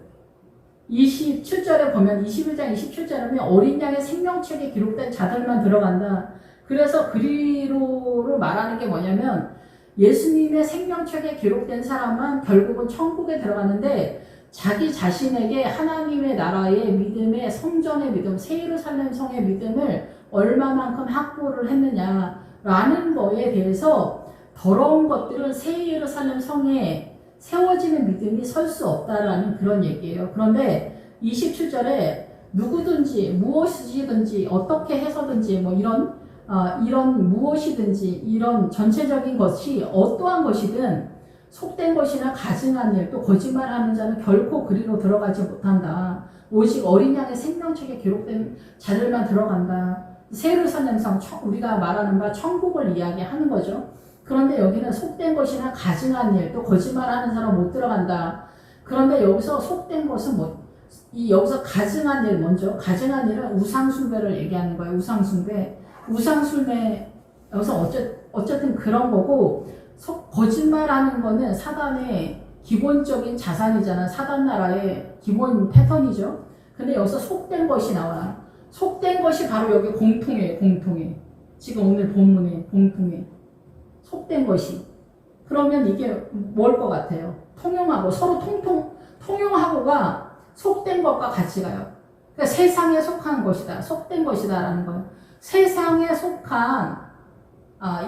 27절에 보면 21장 27절에 보면 어린 양의 생명책에 기록된 자들만 들어간다. 그래서 그리로로 말하는 게 뭐냐면 예수님의 생명책에 기록된 사람은 결국은 천국에 들어가는데 자기 자신에게 하나님의 나라의 믿음의 성전의 믿음, 새 예루살렘 성의 믿음을 얼마만큼 확보를 했느냐라는 거에 대해서 더러운 것들은 새 예루살렘 성에 세워지는 믿음이 설 수 없다라는 그런 얘기예요. 그런데 27절에 누구든지 무엇이든지 어떻게 해서든지 뭐 이런 무엇이든지 이런 전체적인 것이 어떠한 것이든 속된 것이나 가증한 일 또 거짓말하는 자는 결코 그리로 들어가지 못한다. 오직 어린 양의 생명책에 기록된 자들만 들어간다. 새 예루살렘 성 우리가 말하는 바 천국을 이야기하는 거죠. 그런데 여기는 속된 것이나 가증한 일 또 거짓말하는 사람 못 들어간다. 그런데 여기서 속된 것은 여기서 가증한 일 먼저 가증한 일은 우상숭배를 얘기하는 거예요. 우상숭배 여기서 어쨌든 그런 거고 거짓말하는 거는 사단의 기본적인 자산이잖아. 사단 나라의 기본 패턴이죠. 근데 여기서 속된 것이 나와. 속된 것이 바로 여기 공통해. 지금 오늘 본문에 공통해. 속된 것이. 그러면 이게 뭘 것 같아요? 통용하고 서로 통용하고가 속된 것과 같이 가요. 그러니까 세상에 속한 것이다. 속된 것이다라는 거예요. 세상에 속한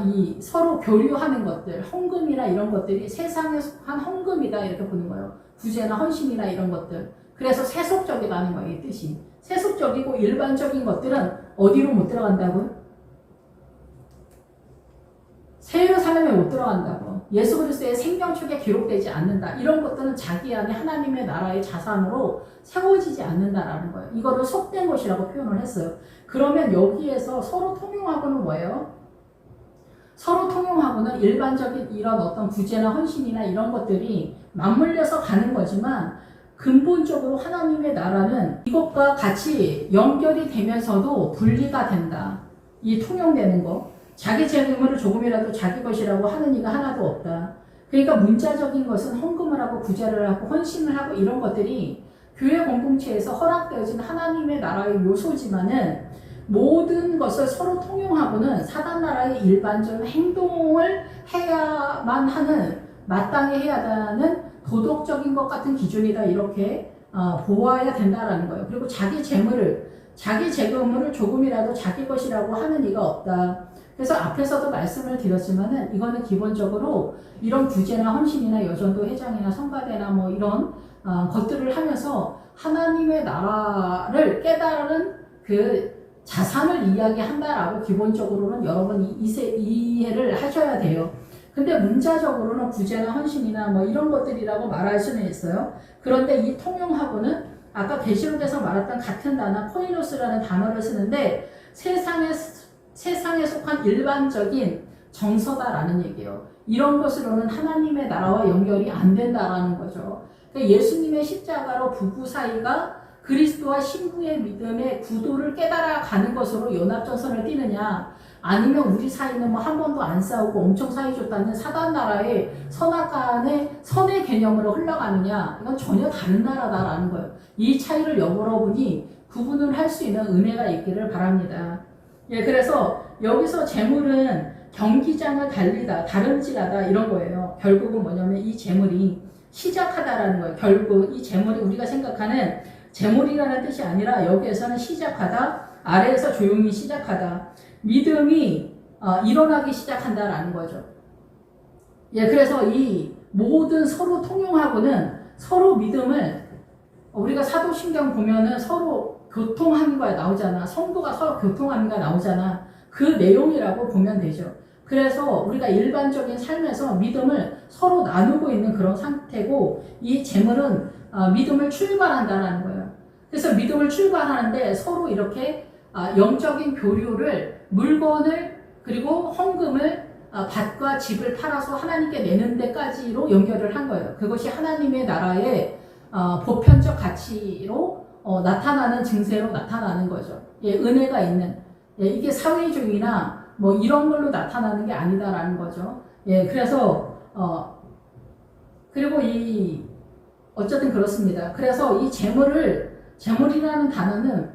이 서로 교류하는 것들, 헌금이나 이런 것들이 세상에 속한 헌금이다 이렇게 보는 거예요. 구제나 헌신이나 이런 것들. 그래서 세속적이라는 거예요. 이 뜻이. 세속적이고 일반적인 것들은 어디로 못 들어간다고요? 새 예루살렘에 못 들어간다고. 예수 그리스도의 생명책에 기록되지 않는다. 이런 것들은 자기 안에 하나님의 나라의 자산으로 세워지지 않는다라는 거예요. 이거를 속된 것이라고 표현을 했어요. 그러면 여기에서 서로 통용하고는 뭐예요? 서로 통용하고는 일반적인 이런 어떤 구제나 헌신이나 이런 것들이 맞물려서 가는 거지만 근본적으로 하나님의 나라는 이것과 같이 연결이 되면서도 분리가 된다. 이 통용되는 거. 자기 재물을 조금이라도 자기 것이라고 하는 이가 하나도 없다. 그러니까 문자적인 것은 헌금을 하고 구제를 하고 헌신을 하고 이런 것들이 교회 공동체에서 허락되어진 하나님의 나라의 요소지만은 모든 것을 서로 통용하고는 사단 나라의 일반적인 행동을 해야만 하는, 마땅히 해야 하는 도덕적인 것 같은 기준이다. 이렇게 보아야 된다라는 거예요. 그리고 자기 재물을 조금이라도 자기 것이라고 하는 이가 없다. 그래서 앞에서도 말씀을 드렸지만은 이거는 기본적으로 이런 구제나 헌신이나 여전도 회장이나 성가대나 뭐 이런 것들을 하면서 하나님의 나라를 깨달은 그 자산을 이야기한다라고 기본적으로는 여러분이 이해를 하셔야 돼요. 근데 문자적으로는 구제나 헌신이나 뭐 이런 것들이라고 말할 수는 있어요. 그런데 이 통용하고는 아까 계시록에서 말했던 같은 단어 코이노스라는 단어를 쓰는데 세상에 속한 일반적인 정서다라는 얘기예요. 이런 것으로는 하나님의 나라와 연결이 안 된다라는 거죠. 그러니까 예수님의 십자가로 부부 사이가 그리스도와 신부의 믿음의 구도를 깨달아가는 것으로 연합전선을 띠느냐, 아니면 우리 사이는 뭐 한 번도 안 싸우고 엄청 사이좋다는 사단 나라의 선악간의 선의 개념으로 흘러가느냐, 이건 전혀 다른 나라다라는 거예요. 이 차이를 여러분이 구분을 할 수 있는 은혜가 있기를 바랍니다. 예, 그래서 여기서 재물은 경기장을 달리다, 다름질하다 이런 거예요. 결국은 뭐냐면 이 재물이 시작하다라는 거예요. 결국 이 재물이 우리가 생각하는 재물이라는 뜻이 아니라 여기에서는 시작하다, 아래에서 조용히 시작하다, 믿음이 일어나기 시작한다라는 거죠. 예, 그래서 이 모든 서로 통용하고는 서로 믿음을, 우리가 사도신경 보면은 서로 교통함과 나오잖아. 성도가 서로 교통함과 나오잖아. 그 내용이라고 보면 되죠. 그래서 우리가 일반적인 삶에서 믿음을 서로 나누고 있는 그런 상태고, 이 재물은 믿음을 출발한다는 거예요. 그래서 믿음을 출발하는데 서로 이렇게 영적인 교류를, 물건을, 그리고 헌금을, 밭과 집을 팔아서 하나님께 내는 데까지로 연결을 한 거예요. 그것이 하나님의 나라의 보편적 가치로 나타나는 증세로 나타나는 거죠. 예, 은혜가 있는. 예, 이게 사회주의나 뭐 이런 걸로 나타나는 게 아니다라는 거죠. 예, 그래서 그리고 어쨌든 그렇습니다. 그래서 이 재물이라는 단어는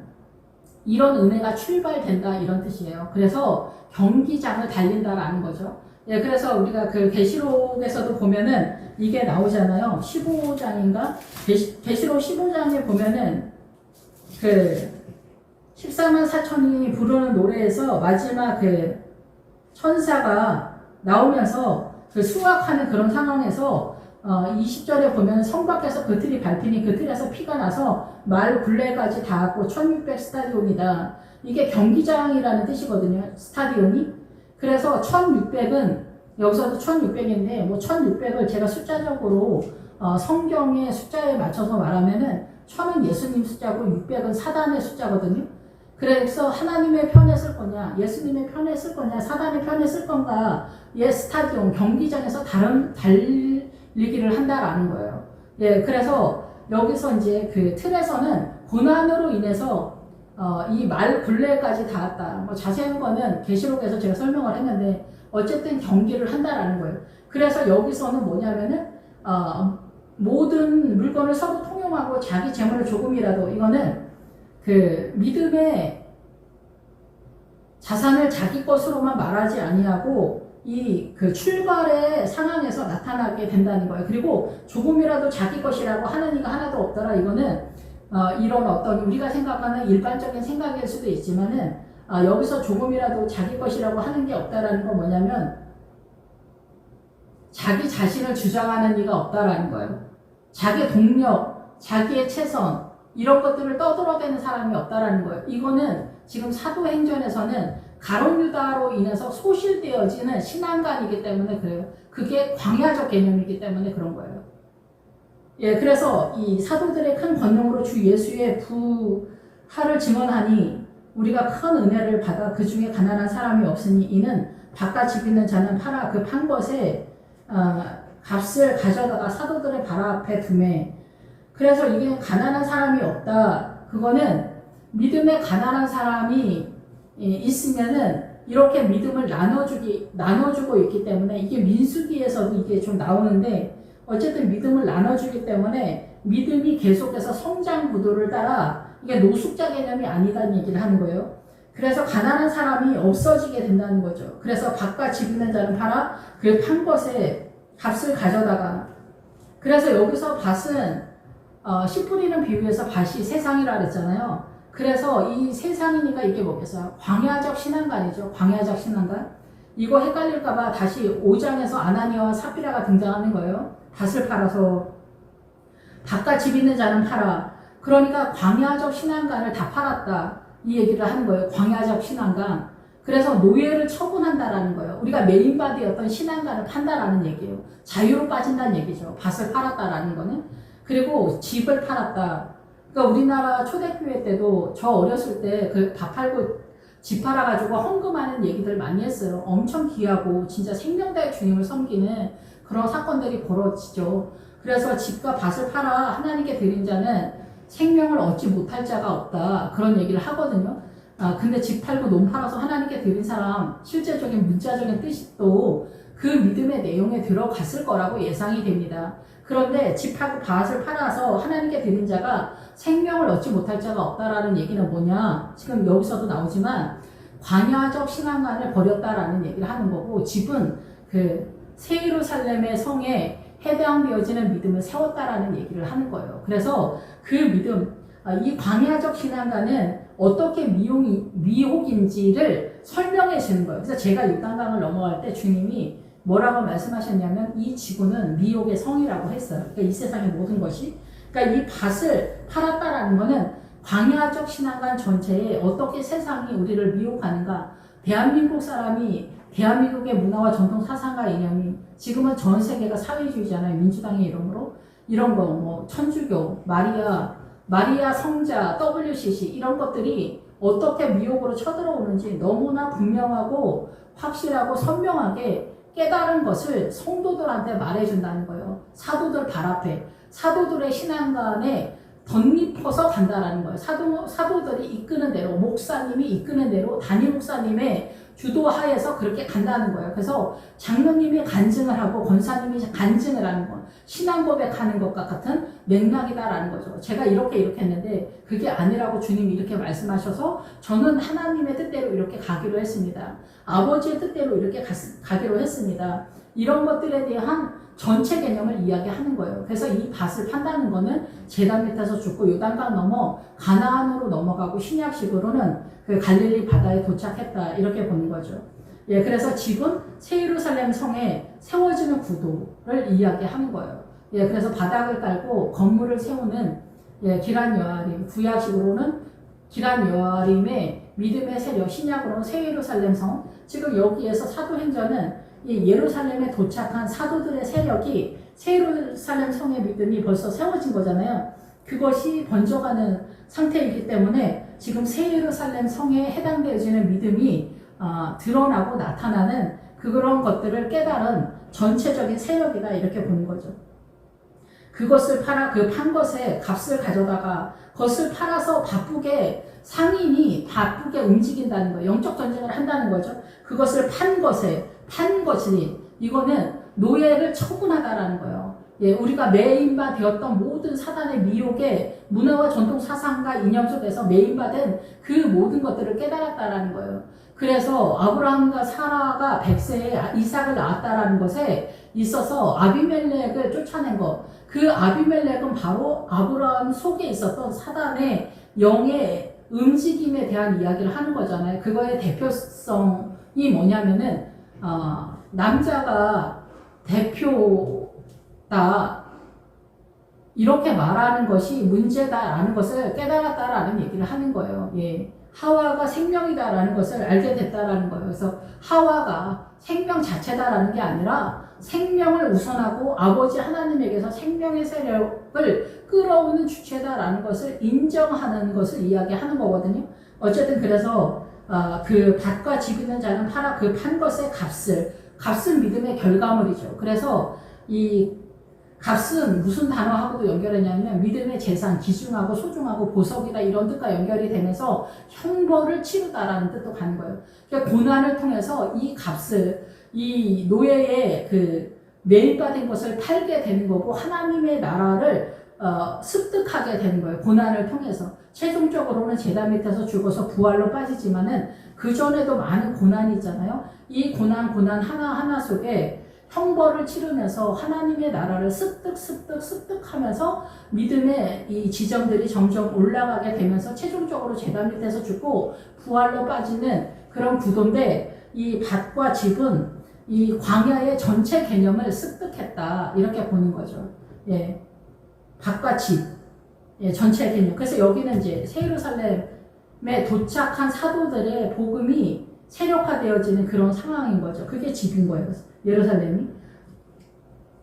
이런 은혜가 출발된다 이런 뜻이에요. 그래서 경기장을 달린다라는 거죠. 예, 그래서 우리가 그 계시록에서도 보면은 이게 나오잖아요. 15장인가? 계시록 15장에 보면은 그 14만 4천이 부르는 노래에서 마지막 그 천사가 나오면서 그 수확하는 그런 상황에서 20절에 보면 성 밖에서 그 틀이 밟히니 그 틀에서 피가 나서 말 굴레까지 닿았고 1600 스타디온이다. 이게 경기장이라는 뜻이거든요. 스타디온이. 그래서 1600은 여기서도 1600인데 뭐 1600을 제가 숫자적으로 성경의 숫자에 맞춰서 말하면은 1000은 예수님 숫자고 600은 사단의 숫자거든요. 그래서 하나님의 편에 쓸 거냐, 예수님의 편에 쓸 거냐, 사단의 편에 쓸 건가, 스타디온 경기장에서 달리기를 한다라는 거예요. 예, 그래서 여기서 이제 그 틀에서는 고난으로 인해서 이 말 굴레까지 닿았다. 뭐 자세한 거는 계시록에서 제가 설명을 했는데 어쨌든 경기를 한다라는 거예요. 그래서 여기서는 뭐냐면은 모든 물건을 서로 통용하고 자기 재물을 조금이라도, 이거는 그 믿음의 자산을 자기 것으로만 말하지 아니하고 이 그 출발의 상황에서 나타나게 된다는 거예요. 그리고 조금이라도 자기 것이라고 하는 이가 하나도 없더라. 이거는 이런 어떤 우리가 생각하는 일반적인 생각일 수도 있지만은 여기서 조금이라도 자기 것이라고 하는 게 없다라는 건 뭐냐면 자기 자신을 주장하는 이가 없다라는 거예요. 자기 동력, 자기의 최선 이런 것들을 떠들어대는 사람이 없다라는 거예요. 이거는 지금 사도행전에서는 가룟 유다로 인해서 소실되어지는 신앙관이기 때문에 그래요. 그게 광야적 개념이기 때문에 그런 거예요. 예, 그래서 이 사도들의 큰 권능으로 주 예수의 부활을 증언하니 우리가 큰 은혜를 받아 그 중에 가난한 사람이 없으니 이는 바깥 집 있는 자는 팔아 그 판 것에 값을 가져다가 사도들의 발 앞에 두매. 그래서 이게 가난한 사람이 없다. 그거는 믿음에 가난한 사람이 있으면은 이렇게 믿음을 나눠주고 있기 때문에 이게 민수기에서도 이게 좀 나오는데 어쨌든 믿음을 나눠주기 때문에 믿음이 계속해서 성장 구도를 따라 이게 노숙자 개념이 아니다는 얘기를 하는 거예요. 그래서 가난한 사람이 없어지게 된다는 거죠. 그래서 밭과 집 있는 자는 팔아 그 판 것에 값을 가져다가. 그래서 여기서 밭은 씨 뿌리는 비유에서 밭이 세상이라 그랬잖아요. 그래서 이 세상이니까 이게 뭐겠어요? 광야적 신앙관이죠. 광야적 신앙관. 이거 헷갈릴까봐 다시 5장에서 아나니아와 삽비라가 등장하는 거예요. 밭을 팔아서 밭과 집 있는 자는 팔아. 그러니까 광야적 신앙관을 다 팔았다. 이 얘기를 하는 거예요. 광야적 신앙관. 그래서 노예를 처분한다라는 거예요. 우리가 메인바디였던 신앙관을 판다라는 얘기예요. 자유로 빠진다는 얘기죠. 밭을 팔았다라는 거는. 그리고 집을 팔았다. 그러니까 우리나라 초대교회 때도 저 어렸을 때 그 밥 팔고 집 팔아가지고 헌금하는 얘기들 많이 했어요. 엄청 귀하고 진짜 생명다의 주님을 섬기는 그런 사건들이 벌어지죠. 그래서 집과 밭을 팔아 하나님께 드린 자는 생명을 얻지 못할 자가 없다. 그런 얘기를 하거든요. 근데 집 팔고 논 팔아서 하나님께 드린 사람 실제적인 문자적인 뜻이 또 그 믿음의 내용에 들어갔을 거라고 예상이 됩니다. 그런데 집 팔고 밭을 팔아서 하나님께 드린 자가 생명을 얻지 못할 자가 없다라는 얘기는 뭐냐? 지금 여기서도 나오지만 광야적 신앙관을 버렸다라는 얘기를 하는 거고 집은 그 새 예루살렘의 성에 해당되어지는 믿음을 세웠다라는 얘기를 하는 거예요. 그래서 그 믿음, 이 광야적 신앙관은 어떻게 미혹인지를 설명해 주는 거예요. 그래서 제가 요단강을 넘어갈 때 주님이 뭐라고 말씀하셨냐면 이 지구는 미혹의 성이라고 했어요. 그러니까 이 세상의 모든 것이. 그러니까 이 밭을 팔았다라는 거는 광야적 신앙관 전체에 어떻게 세상이 우리를 미혹하는가. 대한민국 사람이 대한민국의 문화와 전통 사상과 이념이 지금은 전 세계가 사회주의잖아요. 민주당의 이름으로. 이런 거 뭐 천주교, 마리아 성자, WCC 이런 것들이 어떻게 미혹으로 쳐들어오는지 너무나 분명하고 확실하고 선명하게 깨달은 것을 성도들한테 말해준다는 거예요. 사도들 발 앞에. 사도들의 신앙관에 덧입혀서 간다라는 거예요. 사도들이 이끄는 대로, 목사님이 이끄는 대로 담임 목사님의 주도하에서 그렇게 간다는 거예요. 그래서 장로님이 간증을 하고 권사님이 간증을 하는 거, 신앙 고백하는 것과 같은 맥락이다라는 거죠. 제가 이렇게 했는데 그게 아니라고 주님이 이렇게 말씀하셔서 저는 하나님의 뜻대로 이렇게 가기로 했습니다. 아버지의 뜻대로 이렇게 가기로 했습니다. 이런 것들에 대한 전체 개념을 이야기하는 거예요. 그래서 이 밭을 판다는 거는 제단 밑에서 죽고 요단강 넘어 가나안으로 넘어가고 신약식으로는 그 갈릴리 바다에 도착했다 이렇게 보는 거죠. 예, 그래서 집은 새 예루살렘 성에 세워지는 구도를 이야기하는 거예요. 예, 그래서 바닥을 깔고 건물을 세우는 기란 여아림, 구약식으로는 기란 여아림의 믿음의 세력, 신약으로는 새 예루살렘 성. 지금 여기에서 사도행전은 이 예루살렘에 도착한 사도들의 세력이 새 예루살렘 성의 믿음이 벌써 세워진 거잖아요. 그것이 번져가는 상태이기 때문에 지금 새 예루살렘 성에 해당되어지는 믿음이 드러나고 나타나는 그런 것들을 깨달은 전체적인 세력이다 이렇게 보는 거죠. 그것을 팔아 그 판 것에 값을 가져다가 그것을 팔아서 상인이 바쁘게 움직인다는 거예요. 영적 전쟁을 한다는 거죠. 그것을 판 것이 이거는 노예를 처분하다라는 거예요. 예, 우리가 메인바 되었던 모든 사단의 미혹에 문화와 전통 사상과 이념 속에서 메인바된 그 모든 것들을 깨달았다라는 거예요. 그래서 아브라함과 사라가 100세에 이삭을 낳았다라는 것에 있어서 아비멜렉을 쫓아낸 것. 그 아비멜렉은 바로 아브라함 속에 있었던 사단의 영의 움직임에 대한 이야기를 하는 거잖아요. 그거의 대표성이 뭐냐면은 남자가 대표다 이렇게 말하는 것이 문제다라는 것을 깨달았다라는 얘기를 하는 거예요. 예. 하와가 생명이다라는 것을 알게 됐다라는 거예요. 그래서 하와가 생명 자체다라는 게 아니라 생명을 우선하고 아버지 하나님에게서 생명의 세력을 끌어오는 주체다라는 것을 인정하는 것을 이야기하는 거거든요. 어쨌든 그래서 그 밭과 집 있는 자는 팔아 그 판 것의 값은 믿음의 결과물이죠. 그래서 이 값은 무슨 단어하고도 연결했냐면 믿음의 재산, 귀중하고 소중하고 보석이다 이런 뜻과 연결이 되면서 형벌을 치르다라는 뜻도 가는 거예요. 그러니까 고난을 통해서 이 값을 이 노예의 그 매입받은 것을 팔게 되는 거고 하나님의 나라를 습득하게 되는 거예요. 고난을 통해서 최종적으로는 제단 밑에서 죽어서 부활로 빠지지만은 그 전에도 많은 고난이 있잖아요. 이 고난 하나하나 속에 형벌을 치르면서 하나님의 나라를 습득하면서 믿음의 이 지점들이 점점 올라가게 되면서 최종적으로 제단 밑에서 죽고 부활로 빠지는 그런 구도인데 이 밭과 집은 이 광야의 전체 개념을 습득했다 이렇게 보는 거죠. 예, 밭과 집, 예, 전체 개념. 그래서 여기는 이제 새 예루살렘에 도착한 사도들의 복음이 세력화되어지는 그런 상황인 거죠. 그게 집인 거예요. 예루살렘이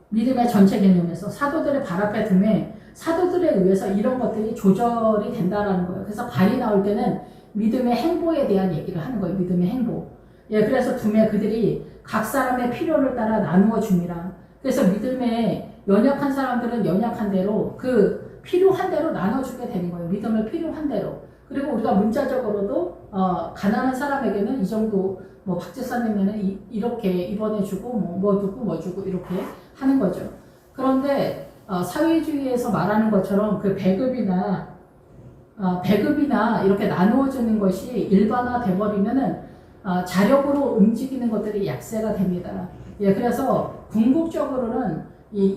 믿음의 전체 개념에서 사도들의 발 앞에 둠에 사도들에 의해서 이런 것들이 조절이 된다라는 거예요. 그래서 발이 나올 때는 믿음의 행보에 대한 얘기를 하는 거예요. 믿음의 행보. 예, 그래서 둠에 그들이 각 사람의 필요를 따라 나누어 줍니다. 그래서 믿음에 연약한 사람들은 연약한 대로 그 필요한 대로 나눠주게 되는 거예요. 믿음을 필요한 대로. 그리고 우리가 문자적으로도 가난한 사람에게는 이 정도 뭐 박지사님에는 이렇게 이번에 주고 뭐 주고 뭐 주고 이렇게 하는 거죠. 그런데 사회주의에서 말하는 것처럼 그 배급이나 이렇게 나누어 주는 것이 일반화돼 버리면은 자력으로 움직이는 것들이 약세가 됩니다. 예, 그래서 궁극적으로는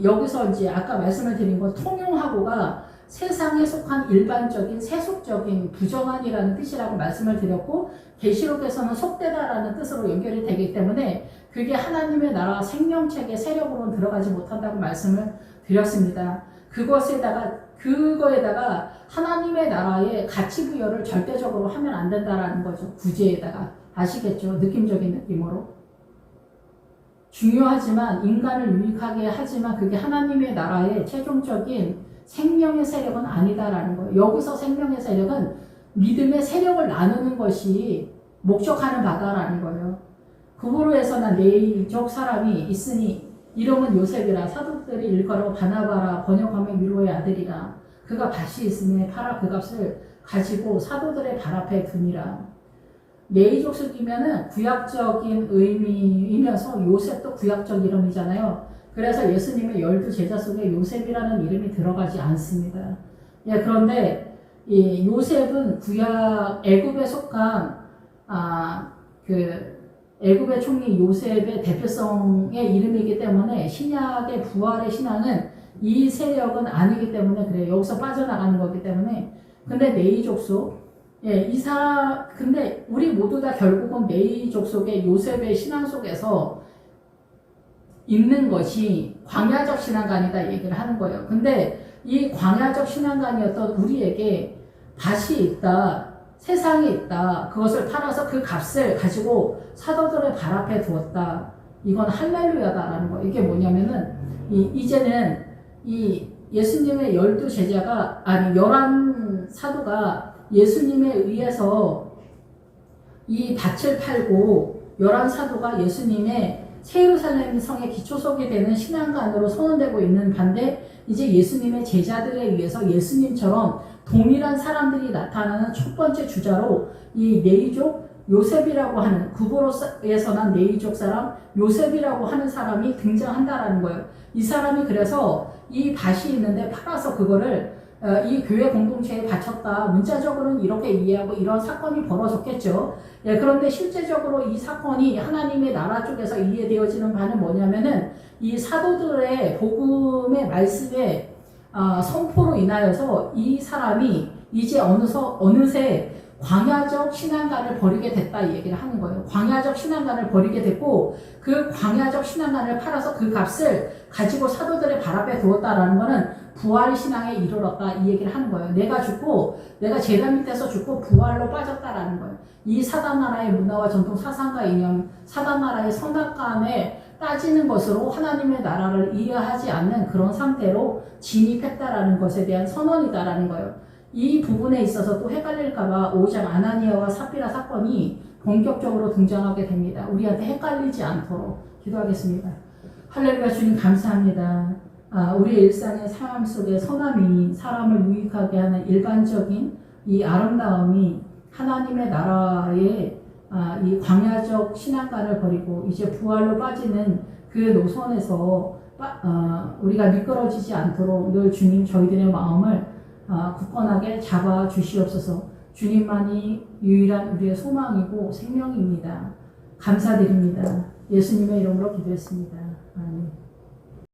여기서 이제 아까 말씀을 드린 것 통용하고가 세상에 속한 일반적인 세속적인 부정한이라는 뜻이라고 말씀을 드렸고 계시록에서는 속되다라는 뜻으로 연결이 되기 때문에 그게 하나님의 나라 생명체계 세력으로는 들어가지 못한다고 말씀을 드렸습니다. 그거에다가 하나님의 나라의 가치 부여를 절대적으로 하면 안 된다라는 거죠. 구제에다가 아시겠죠? 느낌적인 느낌으로 중요하지만 인간을 유익하게 하지만 그게 하나님의 나라의 최종적인 생명의 세력은 아니다라는 거예요. 여기서 생명의 세력은 믿음의 세력을 나누는 것이 목적하는 바다라는 거예요. 그거로 해서 난 네이족 사람이 있으니 이름은 요셉이라 사도들이 일컬어 바나바라 번역하면 위로의 아들이라 그가 밭이 있으니 팔아 그 값을 가지고 사도들의 발 앞에 두니라. 네이족 속이면은 구약적인 의미이면서 요셉도 구약적 이름이잖아요. 그래서 예수님의 12 제자 속에 요셉이라는 이름이 들어가지 않습니다. 예, 그런데 이 요셉은 구약 애굽에 속한 그 애굽의 총리 요셉의 대표성의 이름이기 때문에 신약의 부활의 신앙은 이 세력은 아니기 때문에 그래요. 여기서 빠져나가는 거기 때문에. 근데 네이족 속 예, 근데 우리 모두 다 결국은 네이족 속의 요셉의 신앙 속에서 있는 것이 광야적 신앙관이다 얘기를 하는 거예요. 근데 이 광야적 신앙관이었던 우리에게 밭이 있다, 세상이 있다, 그것을 팔아서 그 값을 가지고 사도들의 발 앞에 두었다. 이건 할렐루야다라는 거예요. 이게 뭐냐면은 이제는 이 예수님의 12 제자가 11 사도가 예수님에 의해서 이 밭을 팔고 11 사도가 예수님의 새 예루살렘 성의 기초석이 되는 신앙관으로 선언되고 있는 반대 이제 예수님의 제자들에 의해서 예수님처럼 동일한 사람들이 나타나는 첫 번째 주자로 이 네이족 요셉이라고 하는 구보로에서 난 네이족 사람 요셉이라고 하는 사람이 등장한다라는 거예요. 이 사람이 그래서 이 밭이 있는데 팔아서 그거를 이 교회 공동체에 바쳤다. 문자적으로는 이렇게 이해하고 이런 사건이 벌어졌겠죠. 예, 그런데 실제적으로 이 사건이 하나님의 나라 쪽에서 이해되어지는 바는 뭐냐면은 이 사도들의 복음의 말씀의 선포로 인하여서 이 사람이 이제 어느새 광야적 신앙관을 버리게 됐다 이 얘기를 하는 거예요. 광야적 신앙관을 버리게 됐고 그 광야적 신앙관을 팔아서 그 값을 가지고 사도들의 발 앞에 두었다라는 거는 부활 신앙에 이르렀다 이 얘기를 하는 거예요. 내가 죽고 내가 제단 밑에서 죽고 부활로 빠졌다라는 거예요. 이 사단 나라의 문화와 전통 사상과 이념, 사단 나라의 선악관에 따지는 것으로 하나님의 나라를 이해하지 않는 그런 상태로 진입했다라는 것에 대한 선언이다라는 거예요. 이 부분에 있어서 또 헷갈릴까봐 5장 아나니아와 삽비라 사건이 본격적으로 등장하게 됩니다. 우리한테 헷갈리지 않도록 기도하겠습니다. 할렐루야. 주님 감사합니다. 우리의 일상의 삶 속에 선함이 사람을 유익하게 하는 일반적인 이 아름다움이 하나님의 나라의 이 광야적 신앙관을 버리고 이제 부활로 빠지는 그 노선에서 우리가 미끄러지지 않도록 늘 주님 저희들의 마음을 굳건하게 잡아 주시옵소서. 주님만이 유일한 우리의 소망이고 생명입니다. 감사드립니다. 예수님의 이름으로 기도했습니다.